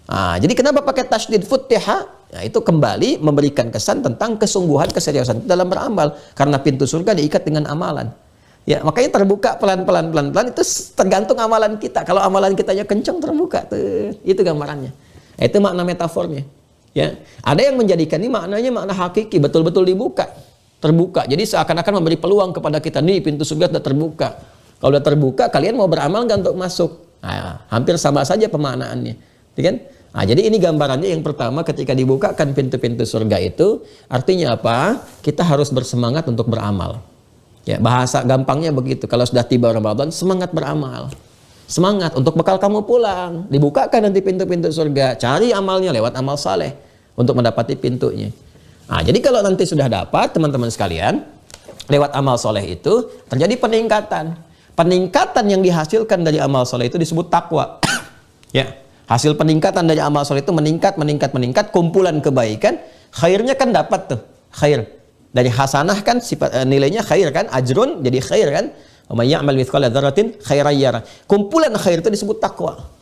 Nah, jadi kenapa pakai tasydid futiha? Nah, itu kembali memberikan kesan tentang kesungguhan, keseriusan dalam beramal. Karena pintu surga diikat dengan amalan. Ya, makanya terbuka pelan-pelan itu tergantung amalan kita. Kalau amalan kitanya kencang terbuka tuh. Itu gambarannya. Itu makna metafornya. Ya, ada yang menjadikan ini maknanya makna hakiki, betul-betul dibuka, terbuka. Jadi seakan-akan memberi peluang kepada kita, nih pintu surga sudah terbuka. Kalau sudah terbuka, kalian mau beramal nggak untuk masuk? Nah, hampir sama saja pemaknaannya, kan? Nah, jadi ini gambarannya yang pertama ketika dibukakan pintu-pintu surga itu, artinya apa? Kita harus bersemangat untuk beramal. Ya, bahasa gampangnya begitu. Kalau sudah tiba Ramadan, semangat beramal. Semangat untuk bekal kamu pulang. Dibukakan nanti pintu-pintu surga. Cari amalnya lewat amal saleh untuk mendapati pintunya. Nah, jadi kalau nanti sudah dapat, teman-teman sekalian, lewat amal soleh itu terjadi peningkatan. Peningkatan yang dihasilkan dari amal soleh itu disebut takwa. Ya, hasil peningkatan dari amal soleh itu meningkat, kumpulan kebaikan, khairnya kan dapat tuh, khair. Dari hasanah kan sifat nilainya khair kan, ajrun jadi khair kan. Wa may ya'mal mithqala dzarratin khairan yarah. Kumpulan khair itu disebut takwa.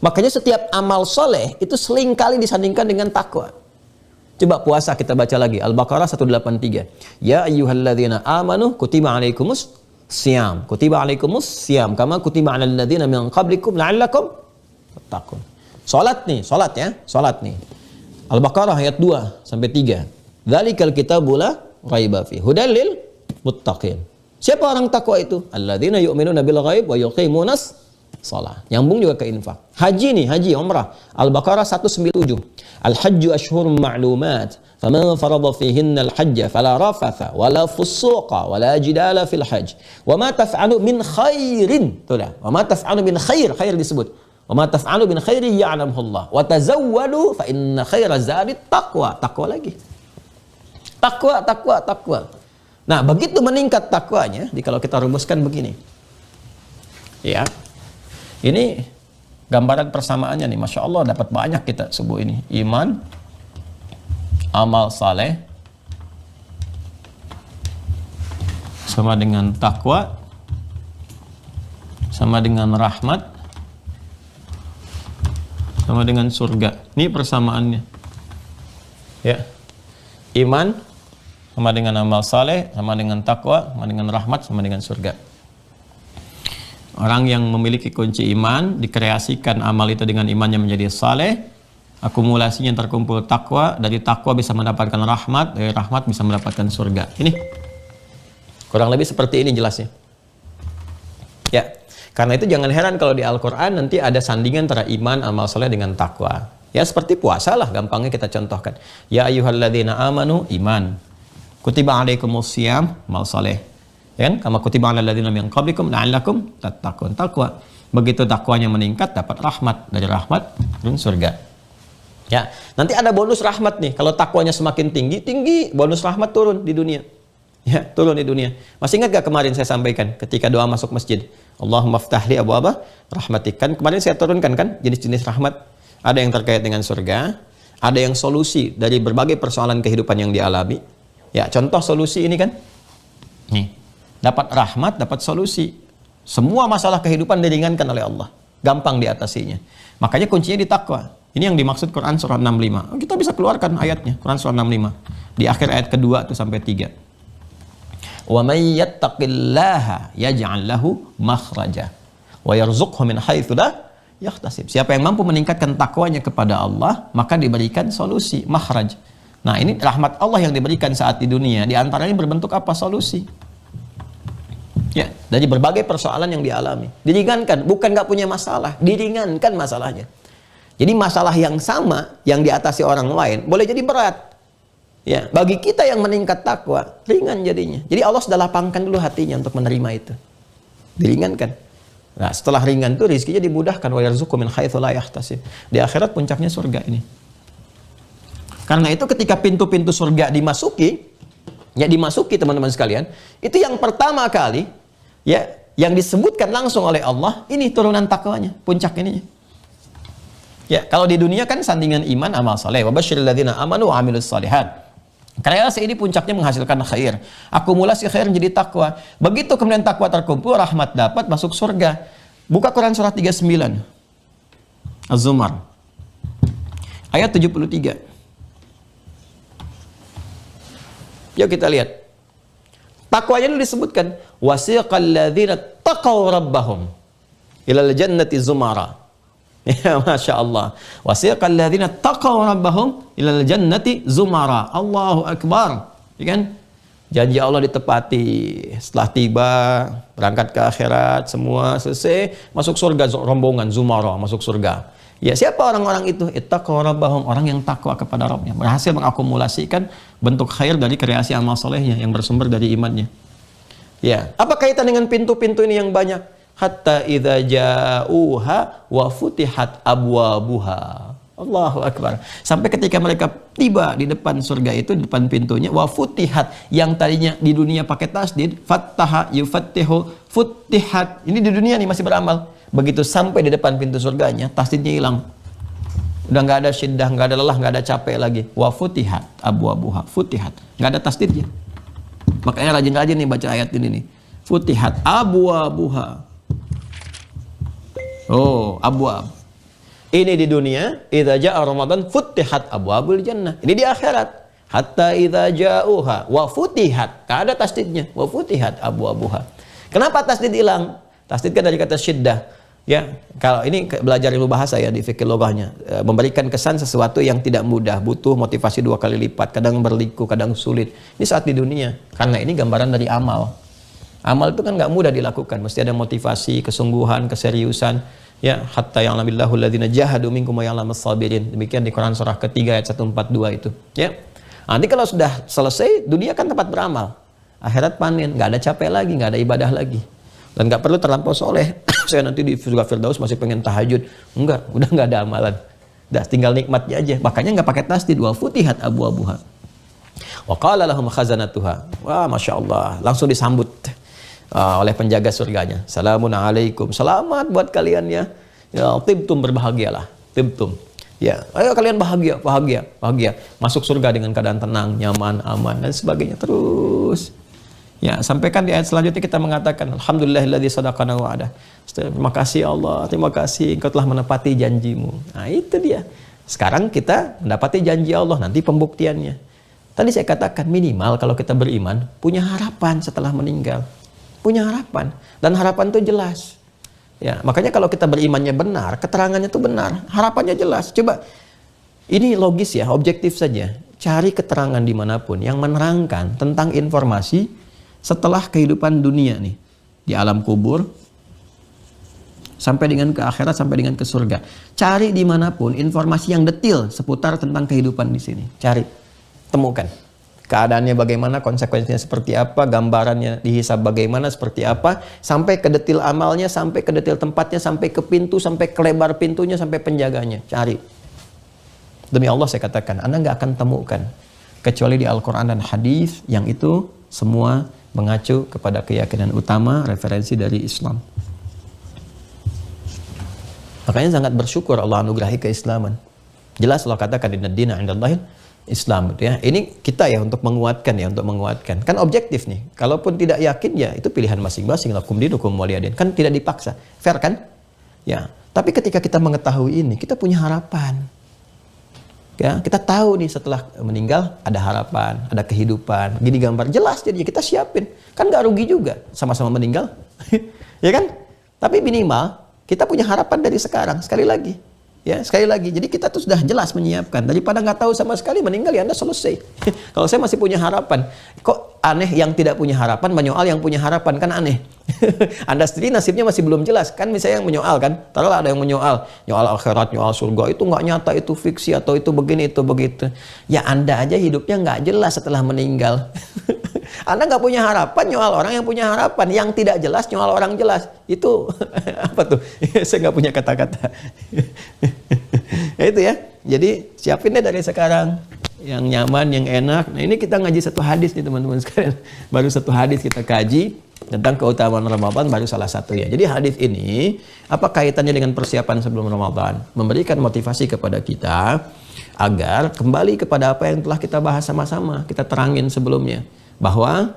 Makanya setiap amal soleh itu seringkali disandingkan dengan takwa. Coba puasa kita baca lagi. Al-Baqarah 183. Ya ayyuhalladzina amanu kutiba alaikumus siyam. Kutiba alaikumus siyam. Kama kutiba alal ladzina min qablikum la'allakum tattaqun. Salat nih, salat ya. Salat nih. Al-Baqarah ayat 2 sampai 3. Dzalikal kitabu la raiba fi hudal lil muttaqin. Siapa orang takwa itu? Alladzina yu'minuna bil ghaib wa yuqimunas shalah. Nyambung juga ke infak. Haji nih, haji umrah. Al-Baqarah 197. Al-hajju ashhurun ma'lumat. Faman farada fihinna al-hajja fala rafatha wala fusuqa wala jidala fil hajj. Wa ma taf'alu min khairin. Tuh dah. Wa ma taf'alu min khair disebut. Wa ma taf'alu min khairin ya'lamuhu Allah. Wa tazawwadu fa inna khaira zadi taqwa. Takwa lagi. Takwa. Nah, begitu meningkat takwanya, kalau kita rumuskan begini. Ya. Ini gambaran persamaannya nih, Masya Allah dapat banyak kita subuh ini. Iman, amal saleh, sama dengan takwa, sama dengan rahmat, sama dengan surga. Ini persamaannya. Ya, iman, sama dengan amal saleh, sama dengan takwa, sama dengan rahmat, sama dengan surga. Orang yang memiliki kunci iman, dikreasikan amal itu dengan imannya menjadi saleh, akumulasinya terkumpul takwa, dari takwa bisa mendapatkan rahmat, dari rahmat bisa mendapatkan surga. Ini kurang lebih seperti ini jelasnya. Ya, karena itu jangan heran kalau di Al-Quran nanti ada sandingan antara iman, amal saleh dengan takwa. Ya seperti puasa lah, gampangnya kita contohkan. Ya ayyuhalladzina amanu, iman. Kutiba alaikumus siyam, amal saleh. Ya kan? Kama kutiba 'alal ladzina min qablikum la'allakum tattaqun. Takwa. Begitu takwanya meningkat dapat rahmat, dari rahmat turun surga. Ya, nanti ada bonus rahmat nih. Kalau takwanya semakin tinggi, bonus rahmat turun di dunia. Ya, turun di dunia. Masih ingat gak kemarin saya sampaikan ketika doa masuk masjid? Allahumma ftahli abwaaba rahmatik. Kan kemarin saya turunkan kan jenis-jenis rahmat. Ada yang terkait dengan surga, ada yang solusi dari berbagai persoalan kehidupan yang dialami. Ya, contoh solusi ini kan. Nih. Dapat rahmat, dapat solusi. Semua masalah kehidupan diringankan oleh Allah. Gampang diatasinya. Makanya kuncinya di takwa. Ini yang dimaksud Quran surah 65. Kita bisa keluarkan ayatnya. Quran surah 65. Di akhir ayat kedua tuh sampai 3. Wa may yattaqillaha yaj'al lahu makhraja wa yarzuqhu min haitsu la yahtasib. Siapa yang mampu meningkatkan takwanya kepada Allah, maka diberikan solusi, makhraj. Nah, ini rahmat Allah yang diberikan saat di dunia. Di antaranya berbentuk apa? Solusi. Ya, dari berbagai persoalan yang dialami. Diringankan, bukan nggak punya masalah, diringankan masalahnya. Jadi masalah yang sama yang diatasi orang lain boleh jadi berat. Ya, bagi kita yang meningkat takwa, ringan jadinya. Jadi Allah sudah lapangkan dulu hatinya untuk menerima itu. Diringankan. Nah, setelah ringan itu rizkinya dimudahkan, wa yarzuqu min haitsu la yahtasib. Di akhirat puncaknya surga ini. Karena itu ketika pintu-pintu surga dimasuki, ya dimasuki teman-teman sekalian, itu yang pertama kali ya yang disebutkan langsung oleh Allah, ini turunan takwanya, puncak ininya. Ya, kalau di dunia kan sandingan iman amal saleh, wa basyiril ladzina amanu wa amilus shalihat. Kreasi ini puncaknya menghasilkan khair. Akumulasi khair menjadi takwa. Begitu kemudian takwa terkumpul, rahmat dapat, masuk surga. Buka Quran surah 39. Az-Zumar. Ayat 73. Yuk kita lihat. Takwanya itu disebutkan. Wasiqal ladzina taqaw rabbahum ilal jannati zumara. Ya, Masya Allah. Wasiqal ladzina taqaw rabbahum ilal jannati zumara. Allahu Akbar. Ya kan? Janji Allah ditepati. Setelah tiba, berangkat ke akhirat, semua selesai, masuk surga, rombongan zumara masuk surga. Ya, siapa orang-orang itu? Ittaqaw rabbahum, orang yang takwa kepada Rabbnya, berhasil mengakumulasikan bentuk khair dari kreasi amal solehnya yang bersumber dari imannya. Ya, apa kaitan dengan pintu-pintu ini yang banyak? Hatta idza ja'uha wa futihat abwabuha. Allahu Akbar. Sampai ketika mereka tiba di depan surga itu, di depan pintunya, wa futihat, yang tadinya di dunia pakai tasdid, fattaha yufattihu, futihat. Ini di dunia nih masih beramal. Begitu sampai di depan pintu surganya, tasdidnya hilang. Udah nggak ada syiddah, nggak ada lelah, nggak ada capek lagi. Wa futihat abwabuha, futihat. Nggak ada tasdidnya. Makanya rajin-rajin nih baca ayat ini nih. Futihat abwabuha. Oh, abwab. Ini di dunia, idza jaa Ramadan futihat abwabul jannah. Ini di akhirat. Hatta idza ja'uha wa futihat. Enggak ada tasdidnya. Wa futihat abwabuha. Kenapa tasdid hilang? Tasdid kan dari kata syiddah. Ya, kalau ini belajar ilmu bahasa ya di fikih loghahnya, memberikan kesan sesuatu yang tidak mudah, butuh motivasi 2 kali lipat, kadang berliku, kadang sulit. Ini saat di dunia. Karena ini gambaran dari amal. Amal itu kan nggak mudah dilakukan, mesti ada motivasi, kesungguhan, keseriusan. Ya, hatta ya'lamillahu alladzina jahadu minkum wa ya'lamas sabirin. Demikian di Quran surah ketiga ayat 142 itu. Ya. Nanti kalau sudah selesai, dunia kan tempat beramal. Akhirat panen, nggak ada capek lagi, nggak ada ibadah lagi. Dan nggak perlu terlampau soleh. Saya nanti di surga Firdaus masih pengen tahajud. Enggak, udah nggak ada amalan. Udah tinggal nikmatnya aja. Makanya nggak pakai tasdid, wa futihat abwabuha. Wa qala lahum khazanatuha. Wah, Masya Allah, langsung disambut oleh penjaga surganya. Salamun alaikum. Selamat buat kalian ya. Ya, tibtum, berbahagialah. Tibtum. Ya, ayo kalian bahagia, bahagia, bahagia. Masuk surga dengan keadaan tenang, nyaman, aman dan sebagainya terus. Ya, sampaikan di ayat selanjutnya kita mengatakan alhamdulillahilladzi sadaqana wa'adah. Terima kasih Allah, terima kasih Engkau telah menepati janjimu. Nah, itu dia. Sekarang kita mendapati janji Allah, nanti pembuktiannya. Tadi saya katakan minimal kalau kita beriman punya harapan setelah meninggal. Punya harapan, dan harapan itu jelas. Ya, makanya kalau kita berimannya benar, keterangannya itu benar, harapannya jelas. Coba, ini logis ya, objektif saja. Cari keterangan dimanapun yang menerangkan tentang informasi setelah kehidupan dunia nih, di alam kubur, sampai dengan ke akhirat, sampai dengan ke surga. Cari dimanapun informasi yang detail seputar tentang kehidupan di sini. Cari, temukan. Keadaannya bagaimana, konsekuensinya seperti apa, gambarannya dihisab bagaimana, seperti apa, sampai ke detail amalnya, sampai ke detail tempatnya, sampai ke pintu, sampai ke lebar pintunya, sampai penjaganya. Cari. Demi Allah saya katakan, Anda nggak akan temukan kecuali di Al-Quran dan hadis yang itu semua mengacu kepada keyakinan utama, referensi dari Islam. Makanya sangat bersyukur Allah anugerahi keislaman. Jelas Allah katakan inna dina indallahi Islam gitu ya. Ini kita ya untuk menguatkan ya, untuk menguatkan. Kan objektif nih. Kalaupun tidak yakin ya itu pilihan masing-masing. Lakum dinukum waliyadin. Kan tidak dipaksa. Fair kan? Ya. Tapi ketika kita mengetahui ini, kita punya harapan. Ya, kita tahu nih setelah meninggal ada harapan, ada kehidupan. Gini gambar jelas jadi kita siapin. Kan nggak rugi juga sama-sama meninggal. Ya kan? Tapi minimal kita punya harapan dari sekarang. Sekali lagi. Ya, sekali lagi. Jadi kita tuh sudah jelas menyiapkan. Daripada nggak tahu sama sekali, meninggal ya Anda selesai. Kalau saya masih punya harapan. Kok aneh yang tidak punya harapan menyoal yang punya harapan, kan aneh. Anda sendiri nasibnya masih belum jelas. Kan misalnya yang menyoal kan. Taruhlah ada yang menyoal. Nyoal akhirat, nyoal surga. Itu nggak nyata, itu fiksi, atau itu begini, itu begitu. Ya Anda aja hidupnya nggak jelas setelah meninggal. Anda nggak punya harapan, nyoal orang yang punya harapan. Yang tidak jelas, nyoal orang jelas. Itu apa tuh? Saya nggak punya kata-kata. Ya itu ya. Jadi siapin deh dari sekarang yang nyaman, yang enak. Nah ini kita ngaji satu hadis nih teman-teman sekalian. Baru satu hadis kita kaji tentang keutamaan Ramadan, baru salah satu ya. Jadi hadis ini apa kaitannya dengan persiapan sebelum Ramadan? Memberikan motivasi kepada kita agar kembali kepada apa yang telah kita bahas sama-sama, kita terangin sebelumnya. Bahwa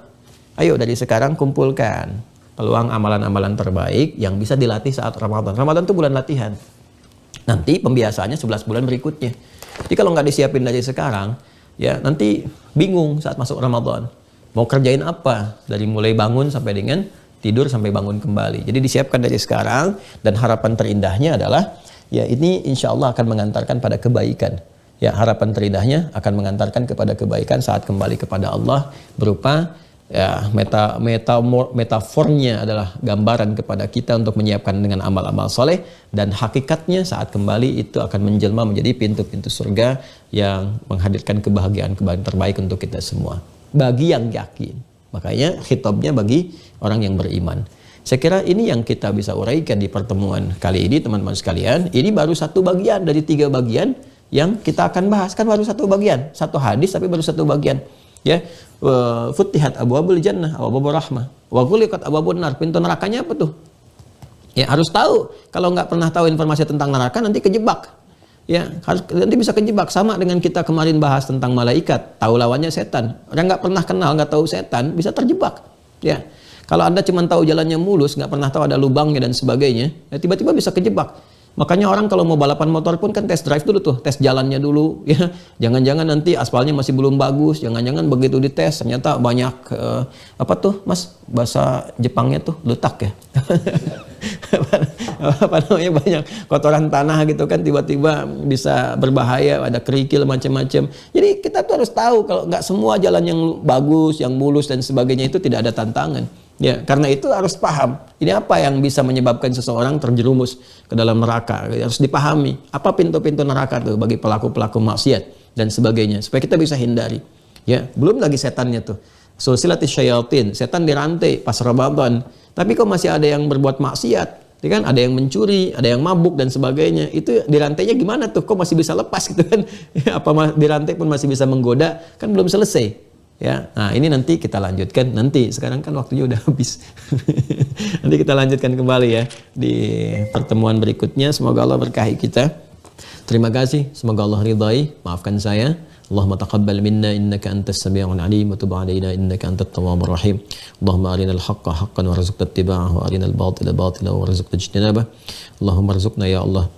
ayo dari sekarang kumpulkan peluang amalan-amalan terbaik yang bisa dilatih saat Ramadan. Ramadan itu bulan latihan. Nanti pembiasaannya 11 bulan berikutnya. Jadi kalau nggak disiapin dari sekarang, ya nanti bingung saat masuk Ramadan. Mau kerjain apa? Dari mulai bangun sampai dengan tidur sampai bangun kembali. Jadi disiapkan dari sekarang, dan harapan terindahnya adalah ya ini insya Allah akan mengantarkan pada kebaikan. Ya, harapan terindahnya akan mengantarkan kepada kebaikan saat kembali kepada Allah, berupa ya metafornya adalah gambaran kepada kita untuk menyiapkan dengan amal-amal soleh, dan hakikatnya saat kembali itu akan menjelma menjadi pintu-pintu surga yang menghadirkan kebahagiaan-kebahagiaan terbaik untuk kita semua bagi yang yakin. Makanya khitabnya bagi orang yang beriman. Saya kira ini yang kita bisa uraikan di pertemuan kali ini teman-teman sekalian. Ini baru satu bagian dari 3 bagian yang kita akan bahas. Kan baru satu bagian, satu hadis tapi baru satu bagian. Ya, futihat abwabul jannah abwabur rahmah wa ghuliqat abwabun nar. Pintu nerakanya apa tuh? Ya harus tahu. Kalau nggak pernah tahu informasi tentang neraka nanti kejebak. Ya, harus nanti bisa kejebak, sama dengan kita kemarin bahas tentang malaikat, tahu lawannya setan. Orang nggak pernah kenal, nggak tahu setan, bisa terjebak. Ya. Kalau Anda cuma tahu jalannya mulus, nggak pernah tahu ada lubangnya dan sebagainya, ya tiba-tiba bisa kejebak. Makanya orang kalau mau balapan motor pun kan test drive dulu tuh, tes jalannya dulu ya. Jangan-jangan nanti aspalnya masih belum bagus, jangan-jangan begitu dites ternyata banyak apa tuh Mas bahasa Jepangnya tuh letak ya. apa namanya, banyak kotoran tanah gitu kan, tiba-tiba bisa berbahaya, ada kerikil macam-macam. Jadi kita tuh harus tahu kalau nggak semua jalan yang bagus, yang mulus dan sebagainya itu tidak ada tantangan. Ya, karena itu harus paham. Ini apa yang bisa menyebabkan seseorang terjerumus ke dalam neraka. Harus dipahami. Apa pintu-pintu neraka tuh bagi pelaku-pelaku maksiat dan sebagainya, supaya kita bisa hindari. Ya, belum lagi setannya tuh. Sulsilatis syayatin, setan dirantai pas Ramadan. Tapi kok masih ada yang berbuat maksiat? Ya kan, ada yang mencuri, ada yang mabuk dan sebagainya. Itu dirantainya gimana tuh? Kok masih bisa lepas gitu kan? Apa dirantai pun masih bisa menggoda? Kan belum selesai. Ya, nah ini nanti kita lanjutkan nanti. Sekarang kan waktunya udah habis. Nanti kita lanjutkan kembali ya di pertemuan berikutnya. Semoga Allah berkahi kita. Terima kasih. Semoga Allah ridai. Maafkan saya. Allahumma taqabbal minna innaka antas sami'ul alim wa tub 'alaina innaka antat tawwabur rahim. Allahumma arinal haqqa haqqan warzuqna ittiba'ahu wa arinal batila batilan warzuqna ijtinabah. Allahumma arzuqna ya Allah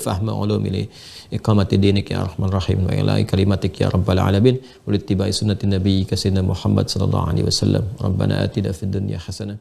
fahma ulumi iqamati dinik ya arhamar rahim wa ila kalimatik ya rabbal alamin wa littiba'i sunnati nabiyyika sayyidina Muhammad sallallahu alaihi wasallam. Rabbana atina fid dunya hasanah